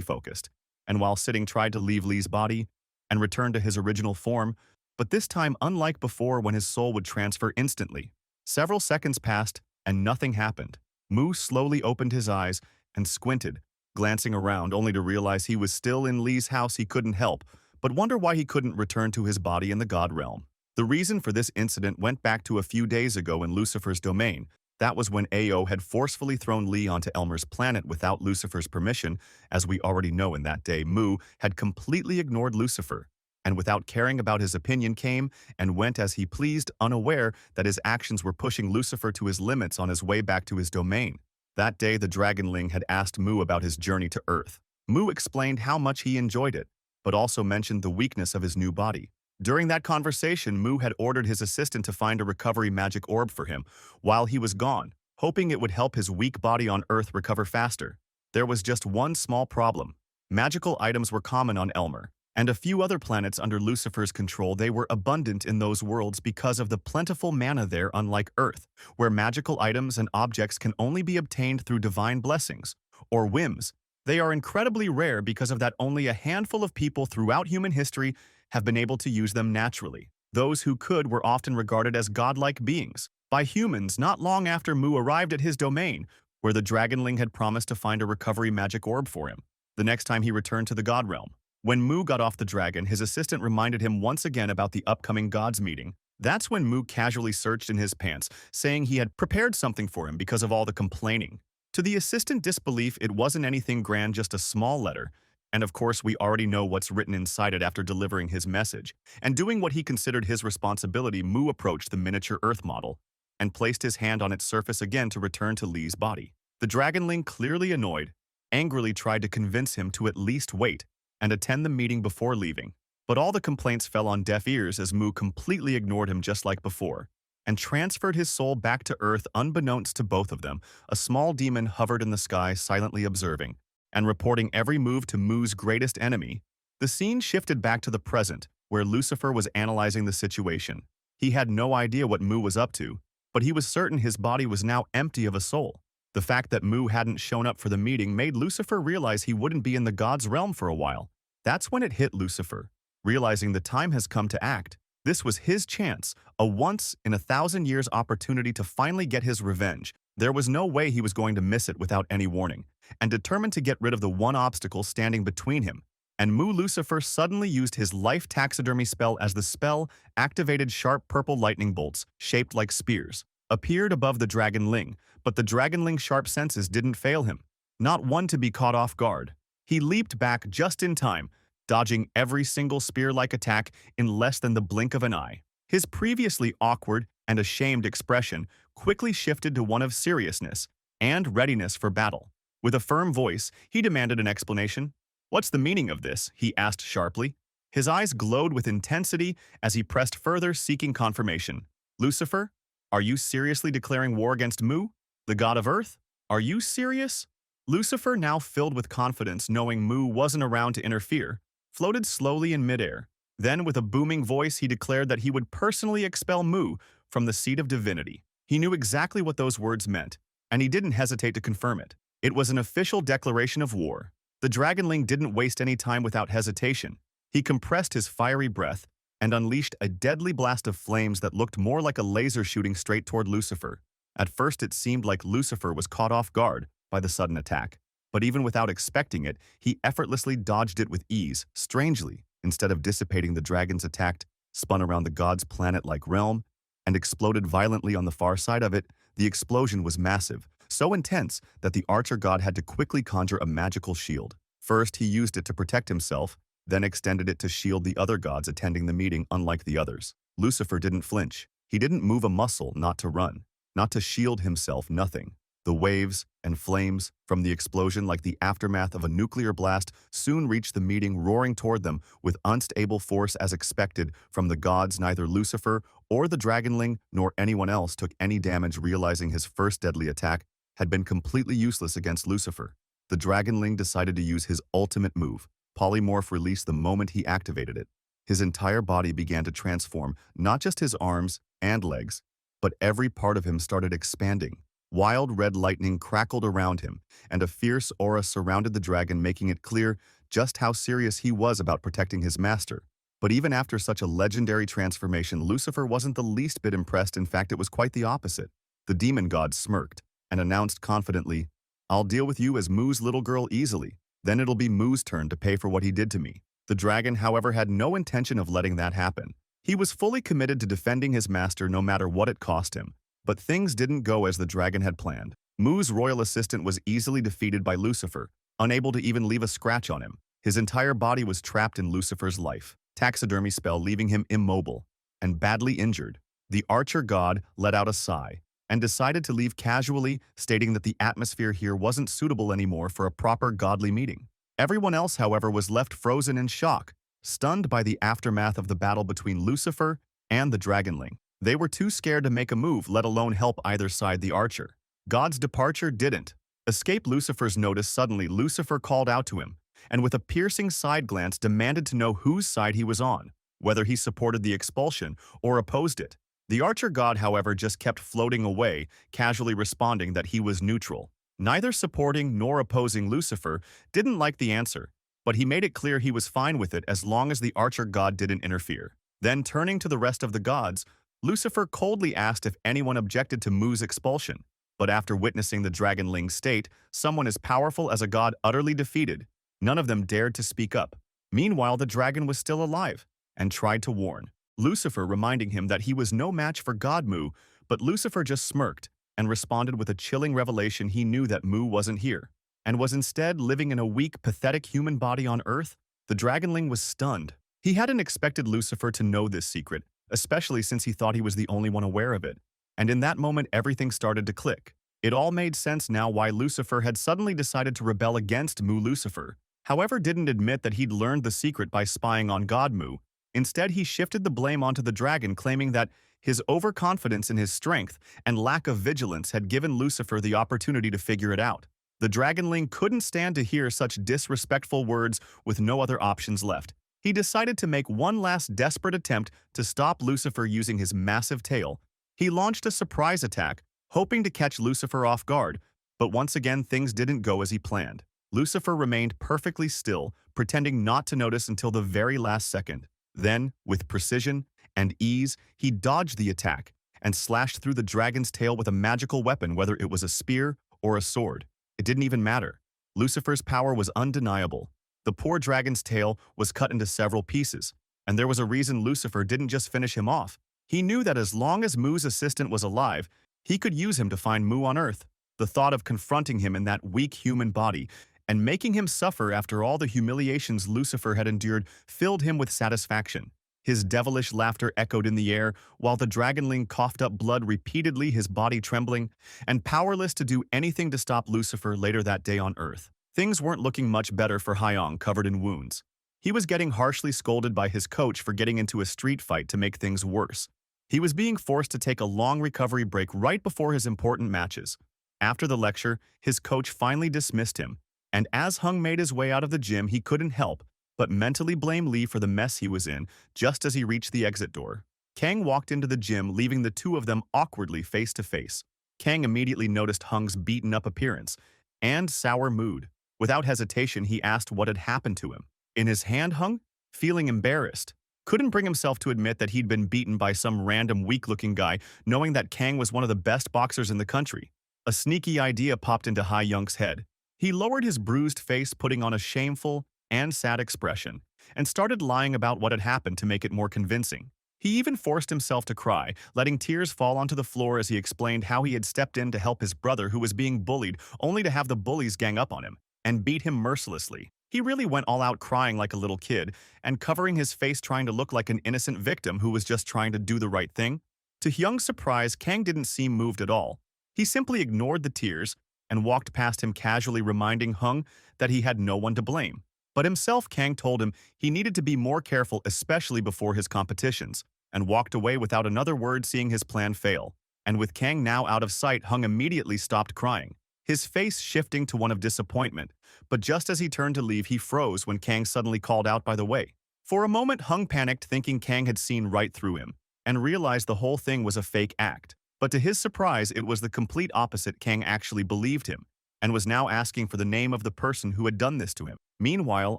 focused, and while sitting tried to leave Lee's body and return to his original form, but this time unlike before when his soul would transfer instantly. Several seconds passed and nothing happened. Mu slowly opened his eyes and squinted, glancing around only to realize he was still in Lee's house. He couldn't help but wonder why he couldn't return to his body in the God Realm. The reason for this incident went back to a few days ago in Lucifer's domain. That was when AO had forcefully thrown Lee onto Elmer's planet without Lucifer's permission. As we already know, in that day, Mu had completely ignored Lucifer, and without caring about his opinion came and went as he pleased, unaware that his actions were pushing Lucifer to his limits on his way back to his domain. That day, the Dragonling had asked Mu about his journey to Earth. Mu explained how much he enjoyed it, but also mentioned the weakness of his new body. During that conversation, Mu had ordered his assistant to find a recovery magic orb for him while he was gone, hoping it would help his weak body on Earth recover faster. There was just one small problem. Magical items were common on Elmer and a few other planets under Lucifer's control. They were abundant in those worlds because of the plentiful mana there, unlike Earth, where magical items and objects can only be obtained through divine blessings or whims. They are incredibly rare because of that. Only a handful of people throughout human history have been able to use them naturally. Those who could were often regarded as godlike beings by humans. Not long after Mu arrived at his domain, where the Dragonling had promised to find a recovery magic orb for him, the next time he returned to the God Realm. When Mu got off the dragon, his assistant reminded him once again about the upcoming gods meeting. That's when Mu casually searched in his pants, saying he had prepared something for him because of all the complaining. To the assistant disbelief, it wasn't anything grand, just a small letter. And of course, we already know what's written inside it. After delivering his message and doing what he considered his responsibility, Mu approached the miniature Earth model and placed his hand on its surface again to return to Lee's body. The Dragonling, clearly annoyed, angrily tried to convince him to at least wait and attend the meeting before leaving. But all the complaints fell on deaf ears as Mu completely ignored him just like before and transferred his soul back to Earth unbeknownst to both of them. A small demon hovered in the sky, silently observing and reporting every move to Mu's greatest enemy. The scene shifted back to the present, where Lucifer was analyzing the situation. He had no idea what Mu was up to, but he was certain his body was now empty of a soul. The fact that Mu hadn't shown up for the meeting made Lucifer realize he wouldn't be in the God's realm for a while. That's when it hit Lucifer, realizing the time has come to act. This was his chance, a once-in-a-thousand-years opportunity to finally get his revenge. There was no way he was going to miss it without any warning, and determined to get rid of the one obstacle standing between him and Mu, Lucifer suddenly used his life taxidermy spell. As the spell activated, sharp purple lightning bolts, shaped like spears, appeared above the Dragonling, but the Dragonling's sharp senses didn't fail him, not one to be caught off guard. He leaped back just in time, dodging every single spear-like attack in less than the blink of an eye. His previously awkward and ashamed expression quickly shifted to one of seriousness and readiness for battle. With a firm voice, he demanded an explanation. "What's the meaning of this?" he asked sharply. His eyes glowed with intensity as he pressed further, seeking confirmation. "Lucifer, are you seriously declaring war against Mu, the god of Earth? Are you serious?" Lucifer, now filled with confidence, knowing Mu wasn't around to interfere, floated slowly in midair. Then, with a booming voice, he declared that he would personally expel Mu from the seat of divinity. He knew exactly what those words meant, and he didn't hesitate to confirm it. It was an official declaration of war. The Dragonling didn't waste any time. Without hesitation, he compressed his fiery breath and unleashed a deadly blast of flames that looked more like a laser shooting straight toward Lucifer. At first, it seemed like Lucifer was caught off guard by the sudden attack, But even without expecting it, he effortlessly dodged it with ease. Strangely, instead of dissipating, the dragon's attack spun around the god's planet-like realm and exploded violently on the far side of it. The explosion was massive, so intense that the archer god had to quickly conjure a magical shield. First, he used it to protect himself, then extended it to shield the other gods attending the meeting. Unlike the others, Lucifer didn't flinch. He didn't move a muscle, not to run, not to shield himself, nothing. The waves and flames from the explosion, like the aftermath of a nuclear blast, soon reached the meeting, roaring toward them with unstable force. As expected from the gods, neither Lucifer or the dragonling nor anyone else took any damage, realizing his first deadly attack had been completely useless against Lucifer. The dragonling decided to use his ultimate move. Polymorph released the moment he activated it. His entire body began to transform, not just his arms and legs, but every part of him started expanding. Wild red lightning crackled around him, and a fierce aura surrounded the dragon, making it clear just how serious he was about protecting his master. But even after such a legendary transformation, Lucifer wasn't the least bit impressed. In fact, it was quite the opposite. The demon god smirked and announced confidently, "I'll deal with you as Mu's little girl easily. Then it'll be Mu's turn to pay for what he did to me." The dragon, however, had no intention of letting that happen. He was fully committed to defending his master no matter what it cost him. But things didn't go as the dragon had planned. Mu's royal assistant was easily defeated by Lucifer, unable to even leave a scratch on him. His entire body was trapped in Lucifer's life taxidermy spell, leaving him immobile and badly injured. The archer god let out a sigh and decided to leave casually, stating that the atmosphere here wasn't suitable anymore for a proper godly meeting. Everyone else, however, was left frozen in shock, stunned by the aftermath of the battle between Lucifer and the dragonling. They were too scared to make a move, let alone help either side. The archer god's departure didn't escape Lucifer's notice. Suddenly, Lucifer called out to him, and with a piercing side glance demanded to know whose side he was on, whether he supported the expulsion or opposed it. The archer god, however, just kept floating away, casually responding that he was neutral. Neither supporting nor opposing. Lucifer didn't like the answer, but he made it clear he was fine with it as long as the archer god didn't interfere. Then, turning to the rest of the gods, Lucifer coldly asked if anyone objected to Mu's expulsion. But after witnessing the dragonling's state, someone as powerful as a god utterly defeated, none of them dared to speak up. Meanwhile, the dragon was still alive and tried to warn Lucifer, reminding him that he was no match for God Mu, but Lucifer just smirked and responded with a chilling revelation. He knew that Mu wasn't here and was instead living in a weak, pathetic human body on Earth. The dragonling was stunned. He hadn't expected Lucifer to know this secret, especially since he thought he was the only one aware of it. And in that moment, everything started to click. It all made sense now why Lucifer had suddenly decided to rebel against Mu. Lucifer, however, didn't admit that he'd learned the secret by spying on God Mu. Instead, he shifted the blame onto the dragon, claiming that his overconfidence in his strength and lack of vigilance had given Lucifer the opportunity to figure it out. The dragonling couldn't stand to hear such disrespectful words. With no other options left, he decided to make one last desperate attempt to stop Lucifer using his massive tail. He launched a surprise attack, hoping to catch Lucifer off guard, but once again things didn't go as he planned. Lucifer remained perfectly still, pretending not to notice until the very last second. Then, with precision and ease, he dodged the attack and slashed through the dragon's tail with a magical weapon, whether it was a spear or a sword. It didn't even matter. Lucifer's power was undeniable. The poor dragon's tail was cut into several pieces, and there was a reason Lucifer didn't just finish him off. He knew that as long as Mu's assistant was alive, he could use him to find Mu on Earth. The thought of confronting him in that weak human body and making him suffer after all the humiliations Lucifer had endured filled him with satisfaction. His devilish laughter echoed in the air, while the dragonling coughed up blood repeatedly, his body trembling, and powerless to do anything to stop Lucifer. Later that day on Earth, things weren't looking much better for Hyong, covered in wounds. He was getting harshly scolded by his coach for getting into a street fight to make things worse. He was being forced to take a long recovery break right before his important matches. After the lecture, his coach finally dismissed him, and as Hung made his way out of the gym, he couldn't help but mentally blame Lee for the mess he was in. Just as he reached the exit door, Kang walked into the gym, leaving the two of them awkwardly face to face. Kang immediately noticed Hung's beaten-up appearance and sour mood. Without hesitation, he asked what had happened to him. In his hand, Hung, feeling embarrassed, couldn't bring himself to admit that he'd been beaten by some random weak-looking guy, knowing that Kang was one of the best boxers in the country. A sneaky idea popped into Hyung's head. He lowered his bruised face, putting on a shameful and sad expression, and started lying about what had happened to make it more convincing. He even forced himself to cry, letting tears fall onto the floor as he explained how he had stepped in to help his brother who was being bullied, only to have the bullies gang up on him and beat him mercilessly. He really went all out, crying like a little kid and covering his face, trying to look like an innocent victim who was just trying to do the right thing. To Hyung's surprise, Kang didn't seem moved at all. He simply ignored the tears and walked past him, casually reminding Hung that he had no one to blame. But himself, Kang told him he needed to be more careful, especially before his competitions, and walked away without another word, seeing his plan fail. And with Kang now out of sight, Hung immediately stopped crying, his face shifting to one of disappointment. But just as he turned to leave, he froze when Kang suddenly called out, "By the way." For a moment, Hung panicked, thinking Kang had seen right through him, and realized the whole thing was a fake act. But to his surprise, it was the complete opposite. Kang actually believed him, and was now asking for the name of the person who had done this to him. Meanwhile,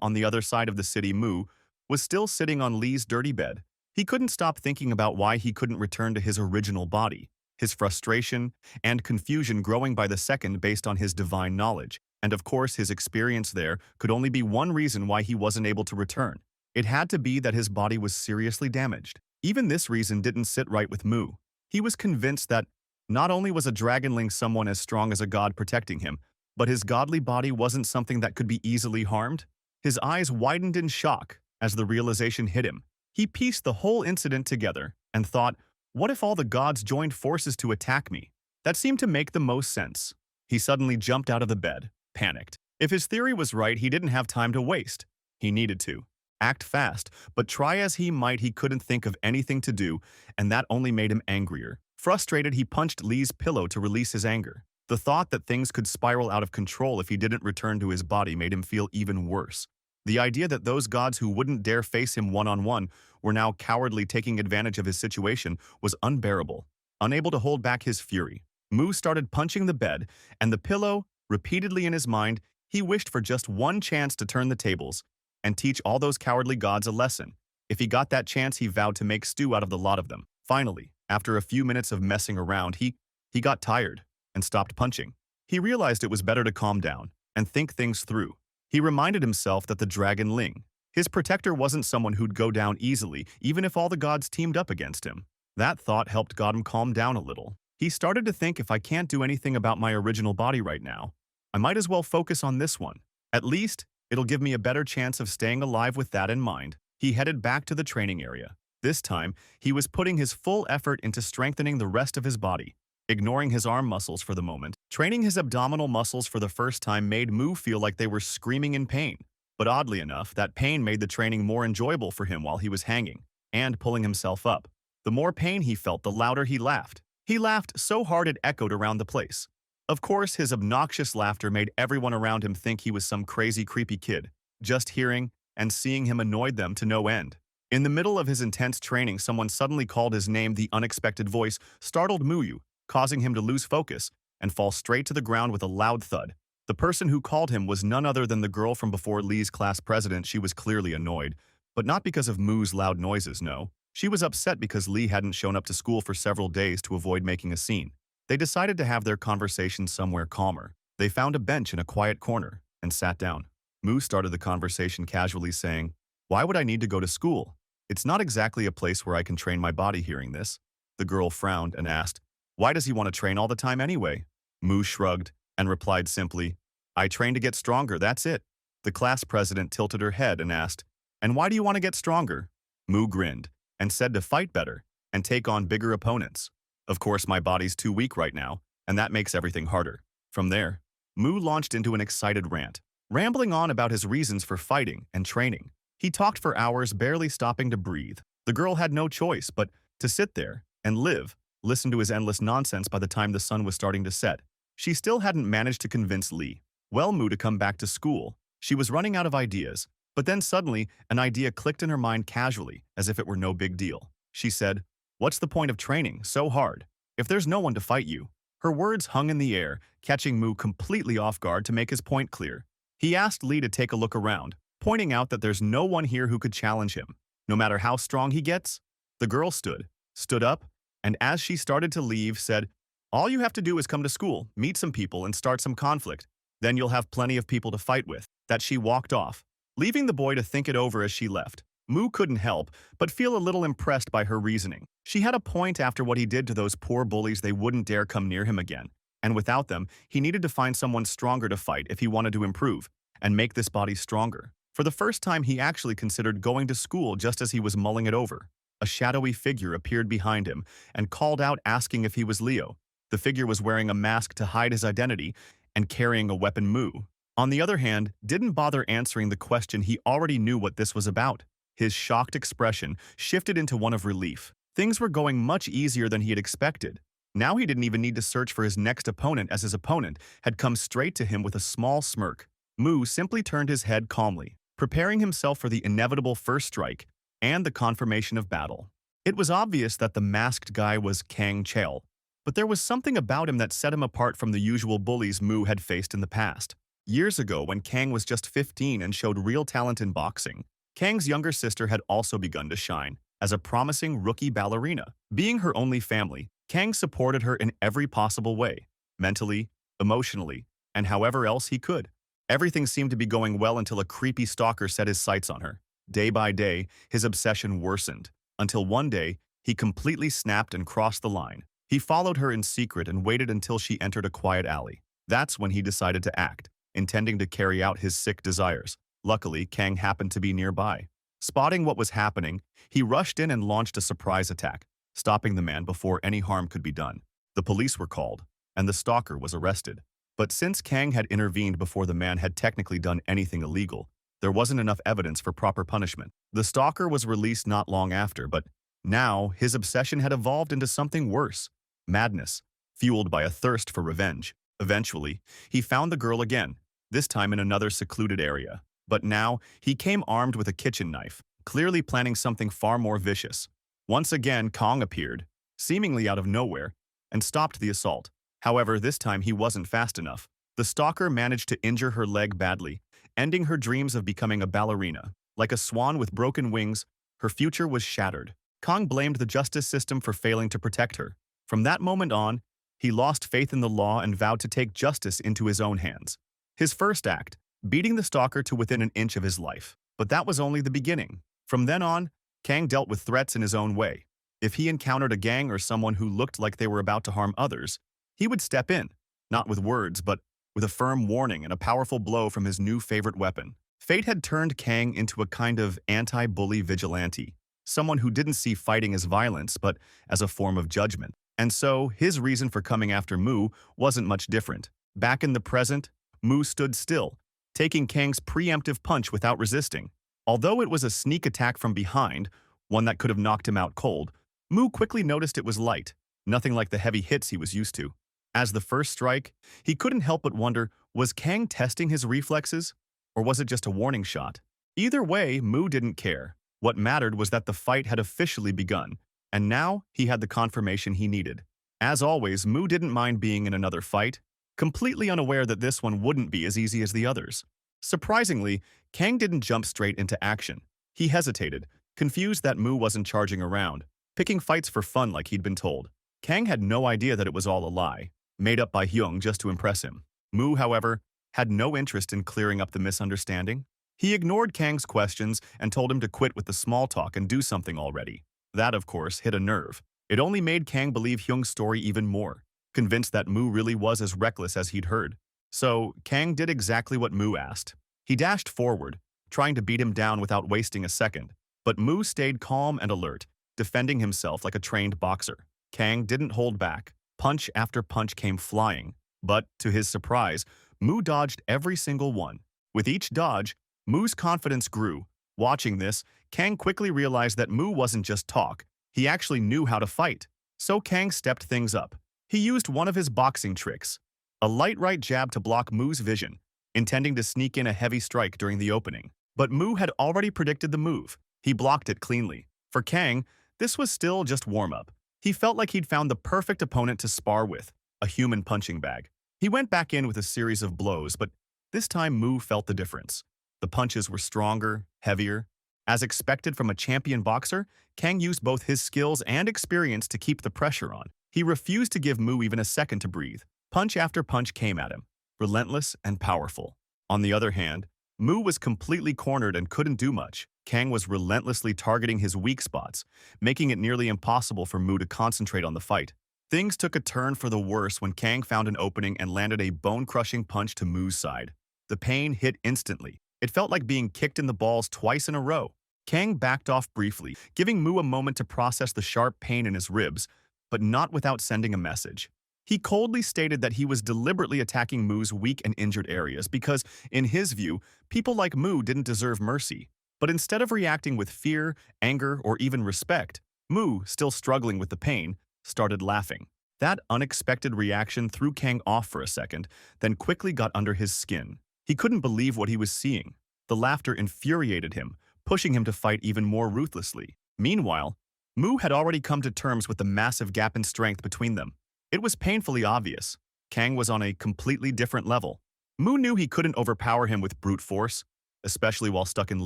on the other side of the city, Mu was still sitting on Lee's dirty bed. He couldn't stop thinking about why he couldn't return to his original body, his frustration and confusion growing by the second based on his divine knowledge. And of course, his experience there could only be one reason why he wasn't able to return. It had to be that his body was seriously damaged. Even this reason didn't sit right with Mu. He was convinced that not only was a dragonling someone as strong as a god protecting him, but his godly body wasn't something that could be easily harmed. His eyes widened in shock as the realization hit him. He pieced the whole incident together and thought, what if all the gods joined forces to attack me? That seemed to make the most sense. He suddenly jumped out of the bed, panicked. If his theory was right, he didn't have time to waste. He needed to act fast, but try as he might, he couldn't think of anything to do, and that only made him angrier. Frustrated, he punched Lee's pillow to release his anger. The thought that things could spiral out of control if he didn't return to his body made him feel even worse. The idea that those gods who wouldn't dare face him one-on-one were now cowardly taking advantage of his situation was unbearable. Unable to hold back his fury, Mu started punching the bed and the pillow repeatedly. In his mind, he wished for just one chance to turn the tables and teach all those cowardly gods a lesson. If he got that chance, he vowed to make stew out of the lot of them. Finally, after a few minutes of messing around, he got tired and stopped punching. He realized it was better to calm down and think things through. He reminded himself that the Dragon Ling, his protector, wasn't someone who'd go down easily, even if all the gods teamed up against him. That thought helped Gotham calm down a little. He started to think, if I can't do anything about my original body right now, I might as well focus on this one. At least, it'll give me a better chance of staying alive. With that in mind, he headed back to the training area. This time, he was putting his full effort into strengthening the rest of his body, ignoring his arm muscles for the moment. Training his abdominal muscles for the first time made Mu feel like they were screaming in pain. But oddly enough, that pain made the training more enjoyable for him while he was hanging and pulling himself up. The more pain he felt, the louder he laughed. He laughed so hard it echoed around the place. Of course, his obnoxious laughter made everyone around him think he was some crazy, creepy kid. Just hearing and seeing him annoyed them to no end. In the middle of his intense training, someone suddenly called his name. The unexpected voice startled Muyu, causing him to lose focus and fall straight to the ground with a loud thud. The person who called him was none other than the girl from before, Lee's class president. She was clearly annoyed, but not because of Mu's loud noises, no. She was upset because Lee hadn't shown up to school for several days to avoid making a scene. They decided to have their conversation somewhere calmer. They found a bench in a quiet corner and sat down. Mu started the conversation casually, saying, "Why would I need to go to school? It's not exactly a place where I can train my body." Hearing this, the girl frowned and asked, "Why does he want to train all the time anyway?" Mu shrugged and replied simply, "I train to get stronger, that's it." The class president tilted her head and asked, "And why do you want to get stronger?" Mu grinned and said, "To fight better and take on bigger opponents. Of course, my body's too weak right now, and that makes everything harder." From there, Mu launched into an excited rant, rambling on about his reasons for fighting and training. He talked for hours, barely stopping to breathe. The girl had no choice but to sit there and listen to his endless nonsense. By the time the sun was starting to set, she still hadn't managed to convince Mu to come back to school. She was running out of ideas, but then suddenly an idea clicked in her mind casually, as if it were no big deal. She said, "What's the point of training so hard if there's no one to fight you?" Her words hung in the air, catching Mu completely off guard. To make his point clear, he asked Lee to take a look around, pointing out that there's no one here who could challenge him, no matter how strong he gets. The girl stood up, and as she started to leave, said, "All you have to do is come to school, meet some people, and start some conflict. Then you'll have plenty of people to fight with. That she walked off, leaving the boy to think it over as she left. Mu couldn't help but feel a little impressed by her reasoning. She had a point after what he did to those poor bullies. They wouldn't dare come near him again. And without them, he needed to find someone stronger to fight if he wanted to improve and make this body stronger. For the first time, he actually considered going to school just as he was mulling it over. A shadowy figure appeared behind him and called out asking if he was Leo. The figure was wearing a mask to hide his identity and carrying a weapon. Mu, on the other hand, didn't bother answering the question. He already knew what this was about. His shocked expression shifted into one of relief. Things were going much easier than he had expected. Now he didn't even need to search for his next opponent, as his opponent had come straight to him with a small smirk. Mu simply turned his head calmly, preparing himself for the inevitable first strike and the confirmation of battle. It was obvious that the masked guy was Kang Chale, but there was something about him that set him apart from the usual bullies Mu had faced in the past. Years ago, when Kang was just 15 and showed real talent in boxing, Kang's younger sister had also begun to shine as a promising rookie ballerina. Being her only family, Kang supported her in every possible way, mentally, emotionally, and however else he could. Everything seemed to be going well until a creepy stalker set his sights on her. Day by day, his obsession worsened, until one day, he completely snapped and crossed the line. He followed her in secret and waited until she entered a quiet alley. That's when he decided to act, intending to carry out his sick desires. Luckily, Kang happened to be nearby. Spotting what was happening, he rushed in and launched a surprise attack, stopping the man before any harm could be done. The police were called, and the stalker was arrested. But since Kang had intervened before the man had technically done anything illegal, there wasn't enough evidence for proper punishment. The stalker was released not long after, but now his obsession had evolved into something worse: madness, fueled by a thirst for revenge. Eventually, he found the girl again, this time in another secluded area. But now, he came armed with a kitchen knife, clearly planning something far more vicious. Once again, Kang appeared, seemingly out of nowhere, and stopped the assault. However, this time he wasn't fast enough. The stalker managed to injure her leg badly, ending her dreams of becoming a ballerina. Like a swan with broken wings, her future was shattered. Kang blamed the justice system for failing to protect her. From that moment on, he lost faith in the law and vowed to take justice into his own hands. His first act, beating the stalker to within an inch of his life. But that was only the beginning. From then on, Kang dealt with threats in his own way. If he encountered a gang or someone who looked like they were about to harm others, he would step in, not with words, but with a firm warning and a powerful blow from his new favorite weapon. Fate had turned Kang into a kind of anti-bully vigilante, someone who didn't see fighting as violence, but as a form of judgment. And so, his reason for coming after Mu wasn't much different. Back in the present, Mu stood still, taking Kang's preemptive punch without resisting. Although it was a sneak attack from behind, one that could have knocked him out cold, Mu quickly noticed it was light, nothing like the heavy hits he was used to. As the first strike, he couldn't help but wonder, was Kang testing his reflexes? Or was it just a warning shot? Either way, Mu didn't care. What mattered was that the fight had officially begun, and now he had the confirmation he needed. As always, Mu didn't mind being in another fight, completely unaware that this one wouldn't be as easy as the others. Surprisingly, Kang didn't jump straight into action. He hesitated, confused that Mu wasn't charging around, picking fights for fun like he'd been told. Kang had no idea that it was all a lie, made up by Hyung just to impress him. Mu, however, had no interest in clearing up the misunderstanding. He ignored Kang's questions and told him to quit with the small talk and do something already. That, of course, hit a nerve. It only made Kang believe Hyung's story even more, convinced that Mu really was as reckless as he'd heard. So, Kang did exactly what Mu asked. He dashed forward, trying to beat him down without wasting a second. But Mu stayed calm and alert, defending himself like a trained boxer. Kang didn't hold back. Punch after punch came flying. But, to his surprise, Mu dodged every single one. With each dodge, Mu's confidence grew. Watching this, Kang quickly realized that Mu wasn't just talk. He actually knew how to fight. So Kang stepped things up. He used one of his boxing tricks, a light right jab to block Mu's vision, intending to sneak in a heavy strike during the opening. But Mu had already predicted the move. He blocked it cleanly. For Kang, this was still just warm-up. He felt like he'd found the perfect opponent to spar with, a human punching bag. He went back in with a series of blows, but this time Mu felt the difference. The punches were stronger, heavier. As expected from a champion boxer, Kang used both his skills and experience to keep the pressure on. He refused to give Mu even a second to breathe. Punch after punch came at him, relentless and powerful. On the other hand, Mu was completely cornered and couldn't do much. Kang was relentlessly targeting his weak spots, making it nearly impossible for Mu to concentrate on the fight. Things took a turn for the worse when Kang found an opening and landed a bone-crushing punch to Mu's side. The pain hit instantly. It felt like being kicked in the balls twice in a row. Kang backed off briefly, giving Mu a moment to process the sharp pain in his ribs, but not without sending a message. He coldly stated that he was deliberately attacking Mu's weak and injured areas because, in his view, people like Mu didn't deserve mercy. But instead of reacting with fear, anger, or even respect, Mu, still struggling with the pain, started laughing. That unexpected reaction threw Kang off for a second, then quickly got under his skin. He couldn't believe what he was seeing. The laughter infuriated him, pushing him to fight even more ruthlessly. Meanwhile, Mu had already come to terms with the massive gap in strength between them. It was painfully obvious. Kang was on a completely different level. Mu knew he couldn't overpower him with brute force, especially while stuck in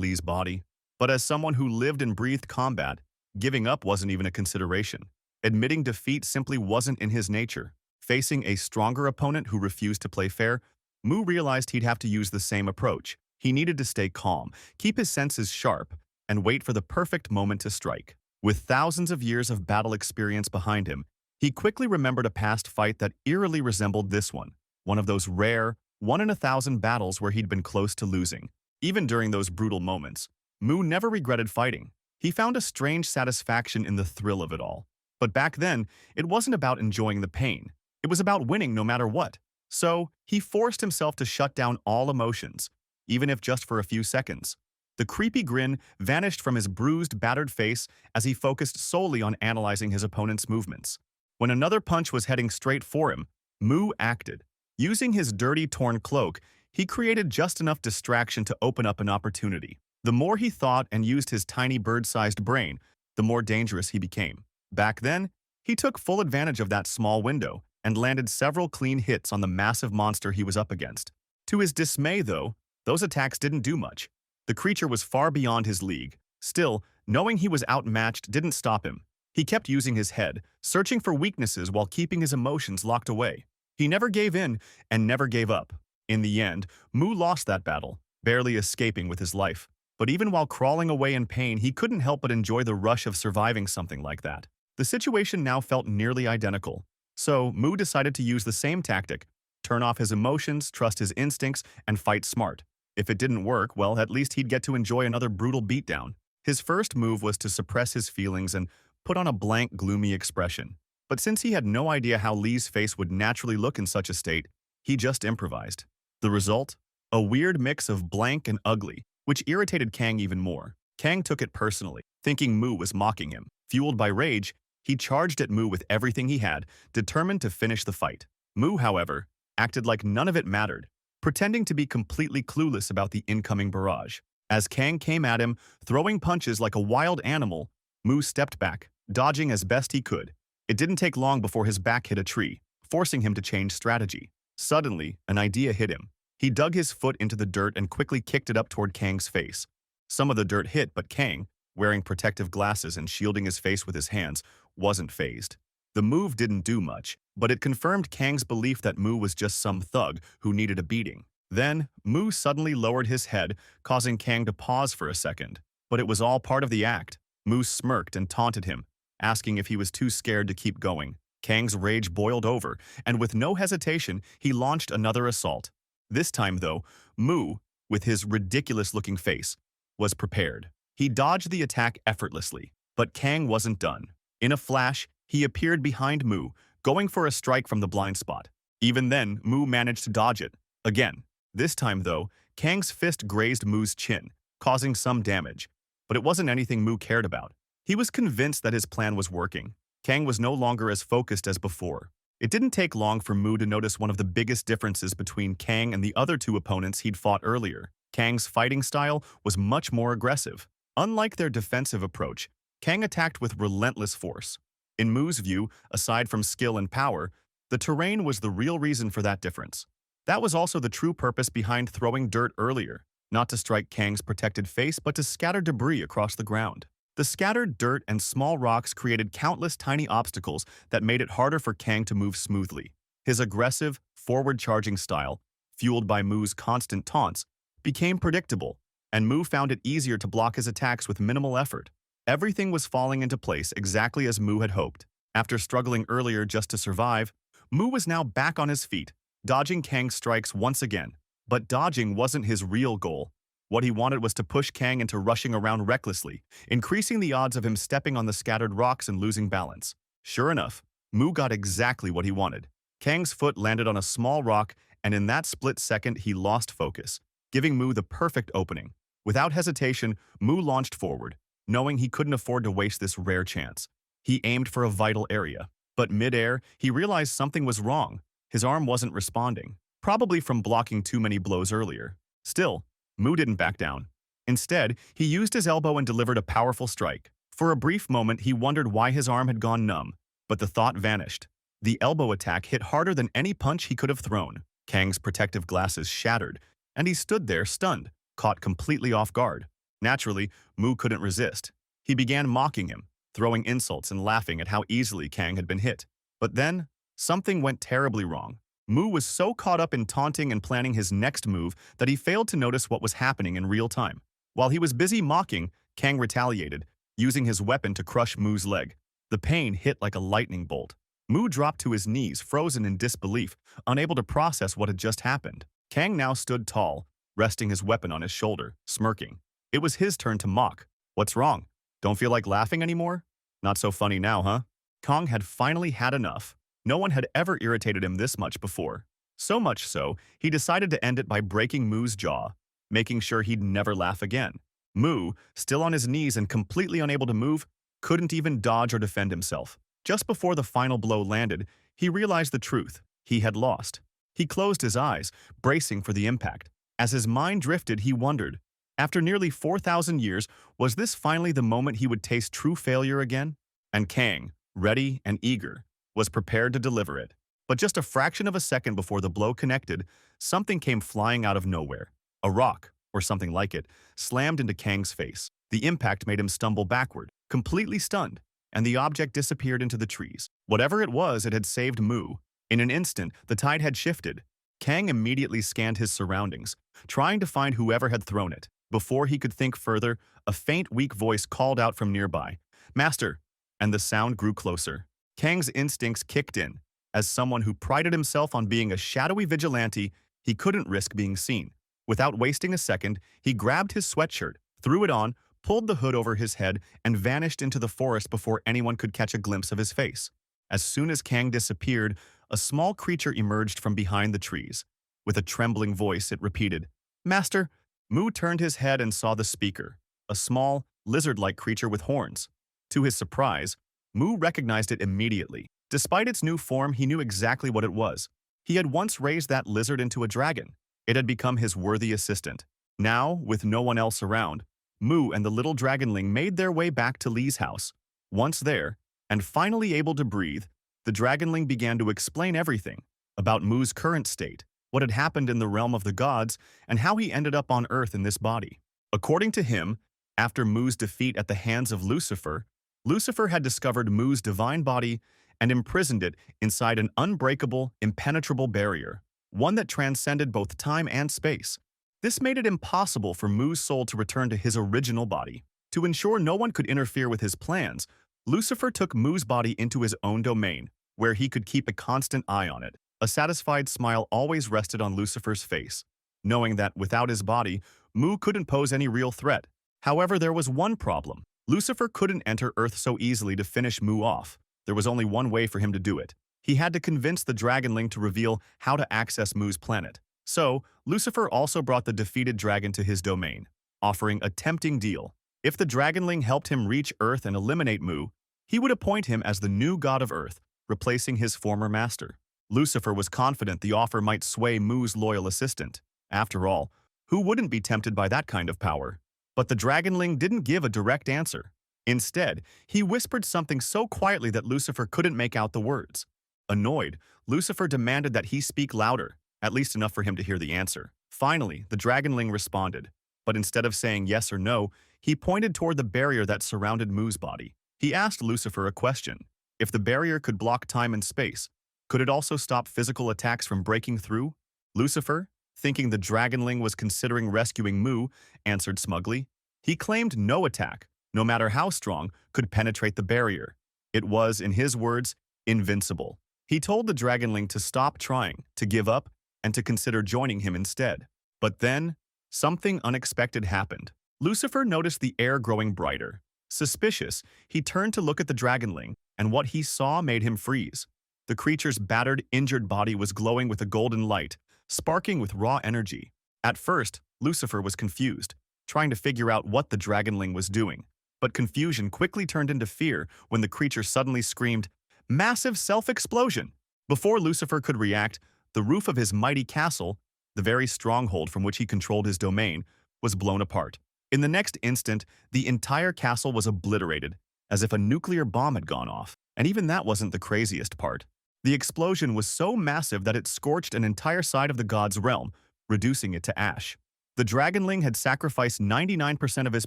Lee's body. But as someone who lived and breathed combat, giving up wasn't even a consideration. Admitting defeat simply wasn't in his nature. Facing a stronger opponent who refused to play fair, Mu realized he'd have to use the same approach. He needed to stay calm, keep his senses sharp, and wait for the perfect moment to strike. With thousands of years of battle experience behind him, he quickly remembered a past fight that eerily resembled this one of those rare, 1 in 1,000 battles where he'd been close to losing. Even during those brutal moments, Mu never regretted fighting. He found a strange satisfaction in the thrill of it all. But back then, it wasn't about enjoying the pain. It was about winning no matter what. So, he forced himself to shut down all emotions, even if just for a few seconds. The creepy grin vanished from his bruised, battered face as he focused solely on analyzing his opponent's movements. When another punch was heading straight for him, Mu acted. Using his dirty, torn cloak, he created just enough distraction to open up an opportunity. The more he thought and used his tiny bird-sized brain, the more dangerous he became. Back then, he took full advantage of that small window and landed several clean hits on the massive monster he was up against. To his dismay, though, those attacks didn't do much. The creature was far beyond his league. Still, knowing he was outmatched didn't stop him. He kept using his head, searching for weaknesses while keeping his emotions locked away. He never gave in and never gave up. In the end, Mu lost that battle, barely escaping with his life. But even while crawling away in pain, he couldn't help but enjoy the rush of surviving something like that. The situation now felt nearly identical. So, Mu decided to use the same tactic, turn off his emotions, trust his instincts, and fight smart. If it didn't work, well, at least he'd get to enjoy another brutal beatdown. His first move was to suppress his feelings and put on a blank, gloomy expression. But since he had no idea how Lee's face would naturally look in such a state, he just improvised. The result? A weird mix of blank and ugly, which irritated Kang even more. Kang took it personally, thinking Mu was mocking him. Fueled by rage, he charged at Mu with everything he had, determined to finish the fight. Mu, however, acted like none of it mattered, pretending to be completely clueless about the incoming barrage. As Kang came at him, throwing punches like a wild animal, Mu stepped back, dodging as best he could. It didn't take long before his back hit a tree, forcing him to change strategy. Suddenly, an idea hit him. He dug his foot into the dirt and quickly kicked it up toward Kang's face. Some of the dirt hit, but Kang, wearing protective glasses and shielding his face with his hands, wasn't fazed. The move didn't do much, but it confirmed Kang's belief that Mu was just some thug who needed a beating. Then, Mu suddenly lowered his head, causing Kang to pause for a second. But it was all part of the act. Mu smirked and taunted him, asking if he was too scared to keep going. Kang's rage boiled over, and with no hesitation, he launched another assault. This time, though, Mu, with his ridiculous-looking face, was prepared. He dodged the attack effortlessly, but Kang wasn't done. In a flash, he appeared behind Mu, going for a strike from the blind spot. Even then, Mu managed to dodge it. Again. This time, though, Kang's fist grazed Mu's chin, causing some damage. But it wasn't anything Mu cared about. He was convinced that his plan was working. Kang was no longer as focused as before. It didn't take long for Mu to notice one of the biggest differences between Kang and the other two opponents he'd fought earlier. Kang's fighting style was much more aggressive. Unlike their defensive approach, Kang attacked with relentless force. In Mu's view, aside from skill and power, the terrain was the real reason for that difference. That was also the true purpose behind throwing dirt earlier, not to strike Kang's protected face, but to scatter debris across the ground. The scattered dirt and small rocks created countless tiny obstacles that made it harder for Kang to move smoothly. His aggressive, forward-charging style fueled by Mu's constant taunts, became predictable, and Mu found it easier to block his attacks with minimal effort. Everything was falling into place exactly as Mu had hoped. After struggling earlier just to survive, Mu was now back on his feet, dodging Kang's strikes once again. But dodging wasn't his real goal. What he wanted was to push Kang into rushing around recklessly, increasing the odds of him stepping on the scattered rocks and losing balance. Sure enough, Mu got exactly what he wanted. Kang's foot landed on a small rock, and in that split second he lost focus, giving Mu the perfect opening. Without hesitation, Mu launched forward, knowing he couldn't afford to waste this rare chance. He aimed for a vital area, but mid-air, he realized something was wrong. His arm wasn't responding, probably from blocking too many blows earlier. Still, Mu didn't back down. Instead, he used his elbow and delivered a powerful strike. For a brief moment, he wondered why his arm had gone numb, but the thought vanished. The elbow attack hit harder than any punch he could have thrown. Kang's protective glasses shattered, and he stood there stunned, caught completely off guard. Naturally, Mu couldn't resist. He began mocking him, throwing insults and laughing at how easily Kang had been hit. But then, something went terribly wrong. Mu was so caught up in taunting and planning his next move that he failed to notice what was happening in real time. While he was busy mocking, Kang retaliated, using his weapon to crush Mu's leg. The pain hit like a lightning bolt. Mu dropped to his knees, frozen in disbelief, unable to process what had just happened. Kang now stood tall, resting his weapon on his shoulder, smirking. It was his turn to mock. What's wrong? Don't feel like laughing anymore? Not so funny now, huh? Kang had finally had enough. No one had ever irritated him this much before. So much so, he decided to end it by breaking Mu's jaw, making sure he'd never laugh again. Mu, still on his knees and completely unable to move, couldn't even dodge or defend himself. Just before the final blow landed, he realized the truth. He had lost. He closed his eyes, bracing for the impact. As his mind drifted, he wondered, after nearly 4,000 years, was this finally the moment he would taste true failure again? And Kang, ready and eager, was prepared to deliver it. But just a fraction of a second before the blow connected, something came flying out of nowhere. A rock, or something like it, slammed into Kang's face. The impact made him stumble backward, completely stunned, and the object disappeared into the trees. Whatever it was, it had saved Mu. In an instant, the tide had shifted. Kang immediately scanned his surroundings, trying to find whoever had thrown it. Before he could think further, a faint, weak voice called out from nearby, "Master!" And the sound grew closer. Kang's instincts kicked in. As someone who prided himself on being a shadowy vigilante, he couldn't risk being seen. Without wasting a second, he grabbed his sweatshirt, threw it on, pulled the hood over his head, and vanished into the forest before anyone could catch a glimpse of his face. As soon as Kang disappeared, a small creature emerged from behind the trees. With a trembling voice, it repeated, "Master!" Mu turned his head and saw the speaker, a small, lizard-like creature with horns. To his surprise, Mu recognized it immediately. Despite its new form, he knew exactly what it was. He had once raised that lizard into a dragon. It had become his worthy assistant. Now, with no one else around, Mu and the little dragonling made their way back to Lee's house. Once there, and finally able to breathe, the dragonling began to explain everything about Mu's current state, what had happened in the realm of the gods, and how he ended up on Earth in this body. According to him, after Mu's defeat at the hands of Lucifer, Lucifer had discovered Mu's divine body and imprisoned it inside an unbreakable, impenetrable barrier, one that transcended both time and space. This made it impossible for Mu's soul to return to his original body. To ensure no one could interfere with his plans, Lucifer took Mu's body into his own domain, where he could keep a constant eye on it. A satisfied smile always rested on Lucifer's face, knowing that without his body, Mu couldn't pose any real threat. However, there was one problem. Lucifer couldn't enter Earth so easily to finish Mu off. There was only one way for him to do it. He had to convince the dragonling to reveal how to access Mu's planet. So, Lucifer also brought the defeated dragon to his domain, offering a tempting deal. If the dragonling helped him reach Earth and eliminate Mu, he would appoint him as the new god of Earth, replacing his former master. Lucifer was confident the offer might sway Mu's loyal assistant. After all, who wouldn't be tempted by that kind of power? But the dragonling didn't give a direct answer. Instead, he whispered something so quietly that Lucifer couldn't make out the words. Annoyed, Lucifer demanded that he speak louder, at least enough for him to hear the answer. Finally, the dragonling responded, but instead of saying yes or no, he pointed toward the barrier that surrounded Mu's body. He asked Lucifer a question. If the barrier could block time and space, could it also stop physical attacks from breaking through? Lucifer, thinking the dragonling was considering rescuing Mu, answered smugly. He claimed no attack, no matter how strong, could penetrate the barrier. It was, in his words, invincible. He told the dragonling to stop trying, to give up, and to consider joining him instead. But then, something unexpected happened. Lucifer noticed the air growing brighter. Suspicious, he turned to look at the dragonling, and what he saw made him freeze. The creature's battered, injured body was glowing with a golden light, sparking with raw energy. At first, Lucifer was confused, trying to figure out what the dragonling was doing. But confusion quickly turned into fear when the creature suddenly screamed, "Massive self-explosion!" Before Lucifer could react, the roof of his mighty castle, the very stronghold from which he controlled his domain, was blown apart. In the next instant, the entire castle was obliterated, as if a nuclear bomb had gone off. And even that wasn't the craziest part. The explosion was so massive that it scorched an entire side of the god's realm, reducing it to ash. The dragonling had sacrificed 99% of his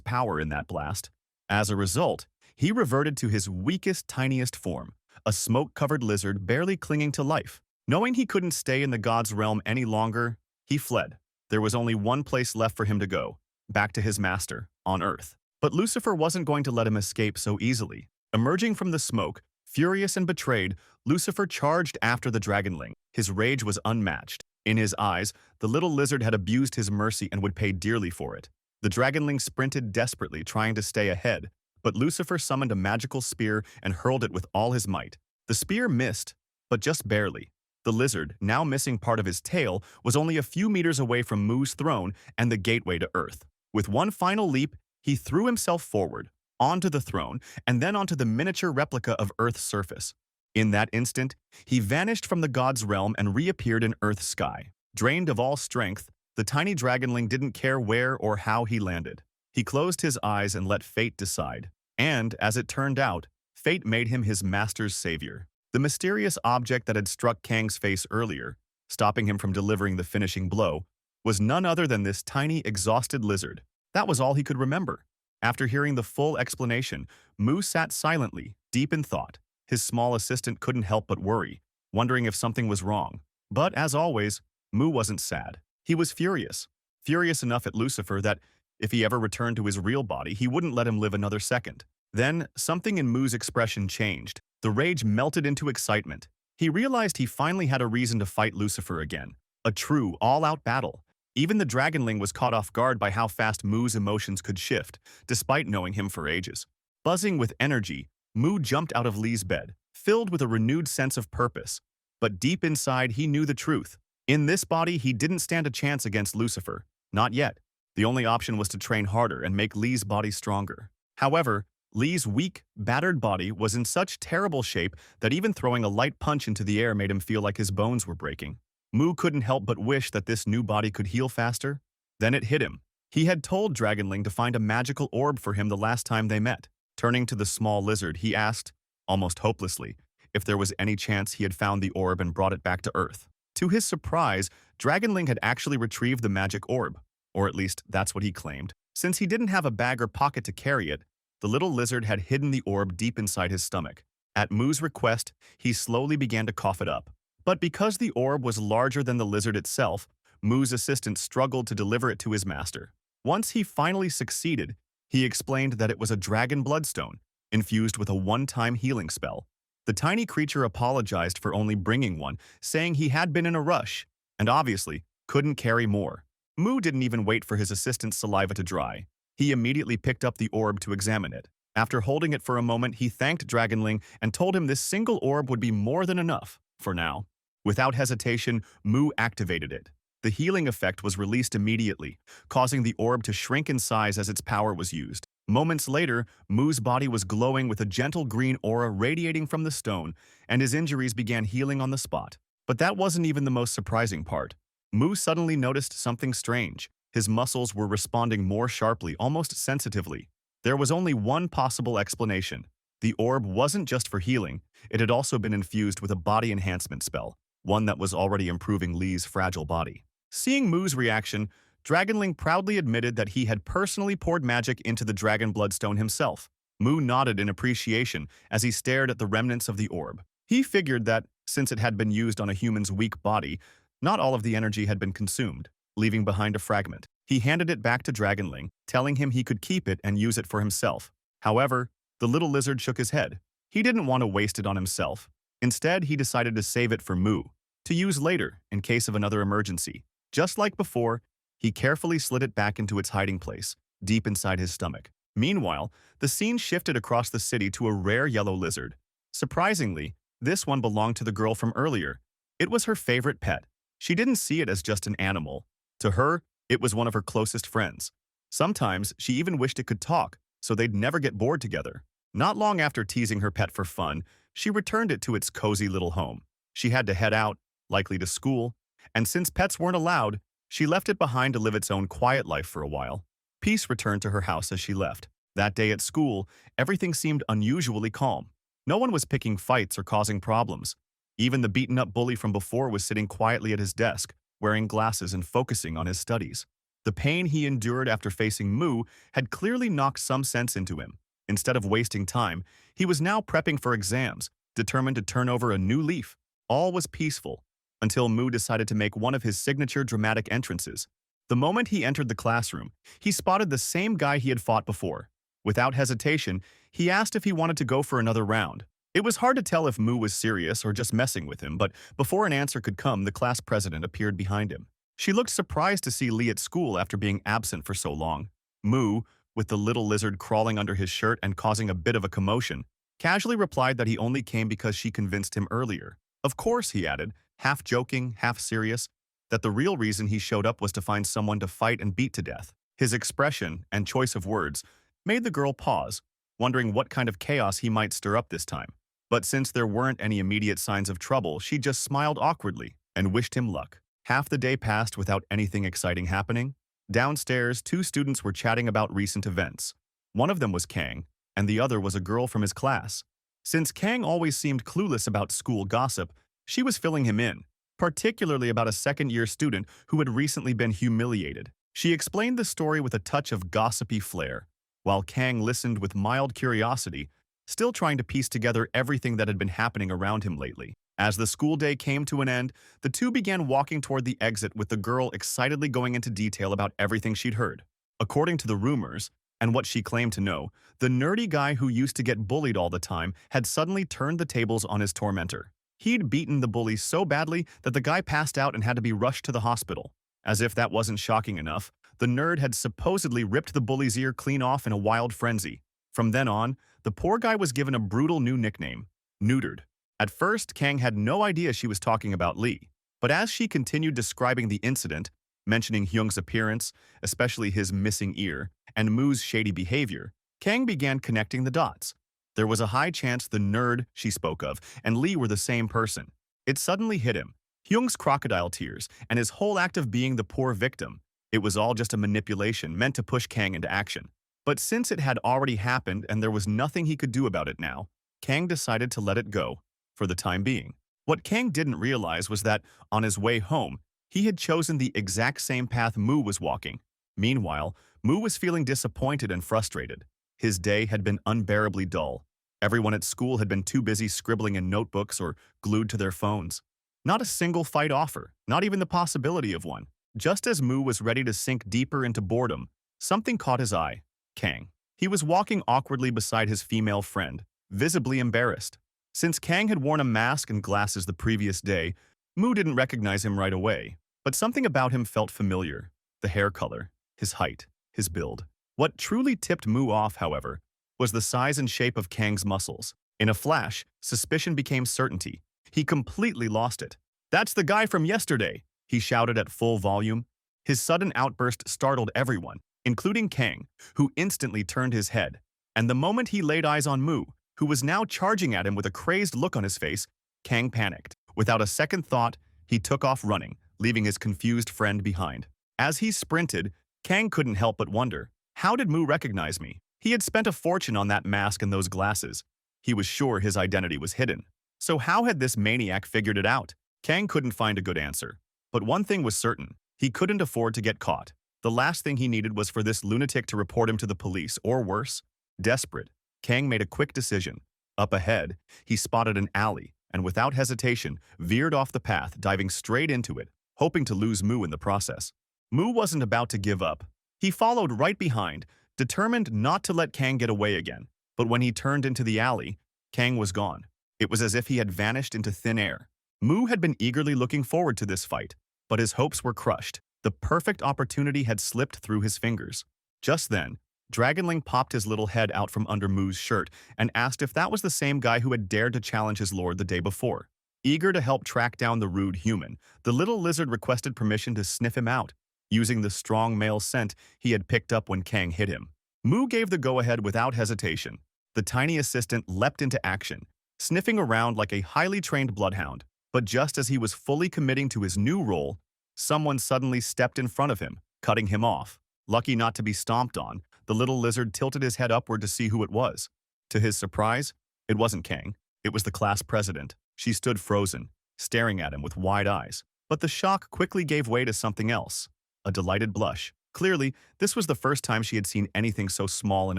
power in that blast. As a result, he reverted to his weakest, tiniest form, a smoke-covered lizard barely clinging to life. Knowing he couldn't stay in the god's realm any longer, he fled. There was only one place left for him to go, back to his master, on Earth. But Lucifer wasn't going to let him escape so easily. Emerging from the smoke, furious and betrayed, Lucifer charged after the dragonling. His rage was unmatched. In his eyes, the little lizard had abused his mercy and would pay dearly for it. The dragonling sprinted desperately, trying to stay ahead, but Lucifer summoned a magical spear and hurled it with all his might. The spear missed, but just barely. The lizard, now missing part of his tail, was only a few meters away from Mu's throne and the gateway to Earth. With one final leap, he threw himself forward, onto the throne, and then onto the miniature replica of Earth's surface. In that instant, he vanished from the god's realm and reappeared in Earth's sky. Drained of all strength, the tiny dragonling didn't care where or how he landed. He closed his eyes and let fate decide. And, as it turned out, fate made him his master's savior. The mysterious object that had struck Kang's face earlier, stopping him from delivering the finishing blow, was none other than this tiny, exhausted lizard. That was all he could remember. After hearing the full explanation, Mu sat silently, deep in thought. His small assistant couldn't help but worry, wondering if something was wrong. But, as always, Mu wasn't sad. He was furious. Furious enough at Lucifer that, if he ever returned to his real body, he wouldn't let him live another second. Then, something in Mu's expression changed. The rage melted into excitement. He realized he finally had a reason to fight Lucifer again. A true, all-out battle. Even the dragonling was caught off guard by how fast Mu's emotions could shift, despite knowing him for ages. Buzzing with energy, Mu jumped out of Lee's bed, filled with a renewed sense of purpose. But deep inside, he knew the truth. In this body, he didn't stand a chance against Lucifer. Not yet. The only option was to train harder and make Lee's body stronger. However, Lee's weak, battered body was in such terrible shape that even throwing a light punch into the air made him feel like his bones were breaking. Mu couldn't help but wish that this new body could heal faster. Then it hit him. He had told Dragonling to find a magical orb for him the last time they met. Turning to the small lizard, he asked, almost hopelessly, if there was any chance he had found the orb and brought it back to Earth. To his surprise, Dragonling had actually retrieved the magic orb, or at least that's what he claimed. Since he didn't have a bag or pocket to carry it, the little lizard had hidden the orb deep inside his stomach. At Mu's request, he slowly began to cough it up. But because the orb was larger than the lizard itself, Mu's assistant struggled to deliver it to his master. Once he finally succeeded, he explained that it was a dragon bloodstone, infused with a one-time healing spell. The tiny creature apologized for only bringing one, saying he had been in a rush, and obviously couldn't carry more. Mu didn't even wait for his assistant's saliva to dry. He immediately picked up the orb to examine it. After holding it for a moment, he thanked Dragonling and told him this single orb would be more than enough, for now. Without hesitation, Mu activated it. The healing effect was released immediately, causing the orb to shrink in size as its power was used. Moments later, Mu's body was glowing with a gentle green aura radiating from the stone, and his injuries began healing on the spot. But that wasn't even the most surprising part. Mu suddenly noticed something strange. His muscles were responding more sharply, almost sensitively. There was only one possible explanation. The orb wasn't just for healing, it had also been infused with a body enhancement spell, one that was already improving Lee's fragile body. Seeing Mu's reaction, Dragonling proudly admitted that he had personally poured magic into the dragon bloodstone himself. Mu nodded in appreciation as he stared at the remnants of the orb. He figured that, since it had been used on a human's weak body, not all of the energy had been consumed. leaving behind a fragment. He handed it back to Dragonling, telling him he could keep it and use it for himself. However, the little lizard shook his head. He didn't want to waste it on himself. Instead, he decided to save it for Mu, to use later in case of another emergency. Just like before, he carefully slid it back into its hiding place, deep inside his stomach. Meanwhile, the scene shifted across the city to a rare yellow lizard. Surprisingly, this one belonged to the girl from earlier. It was her favorite pet. She didn't see it as just an animal. To her, it was one of her closest friends. Sometimes she even wished it could talk, so they'd never get bored together. Not long after teasing her pet for fun, she returned it to its cozy little home. She had to head out, likely to school, and since pets weren't allowed, she left it behind to live its own quiet life for a while. Peace returned to her house as she left. That day at school, everything seemed unusually calm. No one was picking fights or causing problems. Even the beaten-up bully from before was sitting quietly at his desk, wearing glasses and focusing on his studies. The pain he endured after facing Mu had clearly knocked some sense into him. Instead of wasting time, he was now prepping for exams, determined to turn over a new leaf. All was peaceful, until Mu decided to make one of his signature dramatic entrances. The moment he entered the classroom, he spotted the same guy he had fought before. Without hesitation, he asked if he wanted to go for another round. It was hard to tell if Mu was serious or just messing with him, but before an answer could come, the class president appeared behind him. She looked surprised to see Lee at school after being absent for so long. Mu, with the little lizard crawling under his shirt and causing a bit of a commotion, casually replied that he only came because she convinced him earlier. Of course, he added, half joking, half serious, that the real reason he showed up was to find someone to fight and beat to death. His expression and choice of words made the girl pause, wondering what kind of chaos he might stir up this time. But since there weren't any immediate signs of trouble, she just smiled awkwardly and wished him luck. Half the day passed without anything exciting happening. Downstairs, two students were chatting about recent events. One of them was Kang, and the other was a girl from his class. Since Kang always seemed clueless about school gossip, she was filling him in, particularly about a second-year student who had recently been humiliated. She explained the story with a touch of gossipy flair, while Kang listened with mild curiosity, still trying to piece together everything that had been happening around him lately. As the school day came to an end, the two began walking toward the exit with the girl excitedly going into detail about everything she'd heard. According to the rumors, and what she claimed to know, the nerdy guy who used to get bullied all the time had suddenly turned the tables on his tormentor. He'd beaten the bully so badly that the guy passed out and had to be rushed to the hospital. As if that wasn't shocking enough, the nerd had supposedly ripped the bully's ear clean off in a wild frenzy. From then on, the poor guy was given a brutal new nickname, Neutered. At first, Kang had no idea she was talking about Lee, but as she continued describing the incident, mentioning Hyung's appearance, especially his missing ear, and Mu's shady behavior, Kang began connecting the dots. There was a high chance the nerd she spoke of and Lee were the same person. It suddenly hit him. Hyung's crocodile tears and his whole act of being the poor victim. It was all just a manipulation meant to push Kang into action. But since it had already happened and there was nothing he could do about it now, Kang decided to let it go, for the time being. What Kang didn't realize was that, on his way home, he had chosen the exact same path Mu was walking. Meanwhile, Mu was feeling disappointed and frustrated. His day had been unbearably dull. Everyone at school had been too busy scribbling in notebooks or glued to their phones. Not a single fight offer, not even the possibility of one. Just as Mu was ready to sink deeper into boredom, something caught his eye. Kang. He was walking awkwardly beside his female friend, visibly embarrassed. Since Kang had worn a mask and glasses the previous day, Mu didn't recognize him right away. But something about him felt familiar. The hair color, his height, his build. What truly tipped Mu off, however, was the size and shape of Kang's muscles. In a flash, suspicion became certainty. He completely lost it. "That's the guy from yesterday," he shouted at full volume. His sudden outburst startled everyone, including Kang, who instantly turned his head. And the moment he laid eyes on Mu, who was now charging at him with a crazed look on his face, Kang panicked. Without a second thought, he took off running, leaving his confused friend behind. As he sprinted, Kang couldn't help but wonder, how did Mu recognize me? He had spent a fortune on that mask and those glasses. He was sure his identity was hidden. So how had this maniac figured it out? Kang couldn't find a good answer. But one thing was certain, he couldn't afford to get caught. The last thing he needed was for this lunatic to report him to the police, or worse. Desperate, Kang made a quick decision. Up ahead, he spotted an alley, and without hesitation, veered off the path, diving straight into it, hoping to lose Mu in the process. Mu wasn't about to give up. He followed right behind, determined not to let Kang get away again. But when he turned into the alley, Kang was gone. It was as if he had vanished into thin air. Mu had been eagerly looking forward to this fight, but his hopes were crushed. The perfect opportunity had slipped through his fingers. Just then, Dragonling popped his little head out from under Mu's shirt and asked if that was the same guy who had dared to challenge his lord the day before. Eager to help track down the rude human, the little lizard requested permission to sniff him out, using the strong male scent he had picked up when Kang hit him. Mu gave the go-ahead without hesitation. The tiny assistant leapt into action, sniffing around like a highly trained bloodhound. But just as he was fully committing to his new role, someone suddenly stepped in front of him, cutting him off. Lucky not to be stomped on, the little lizard tilted his head upward to see who it was. To his surprise, it wasn't Kang. It was the class president. She stood frozen, staring at him with wide eyes. But the shock quickly gave way to something else, a delighted blush. Clearly, this was the first time she had seen anything so small and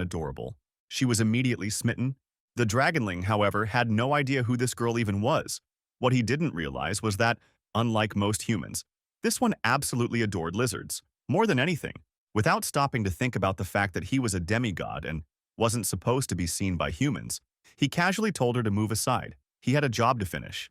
adorable. She was immediately smitten. The Dragonling, however, had no idea who this girl even was. What he didn't realize was that, unlike most humans, this one absolutely adored lizards, more than anything, without stopping to think about the fact that he was a demigod and wasn't supposed to be seen by humans. He casually told her to move aside. He had a job to finish.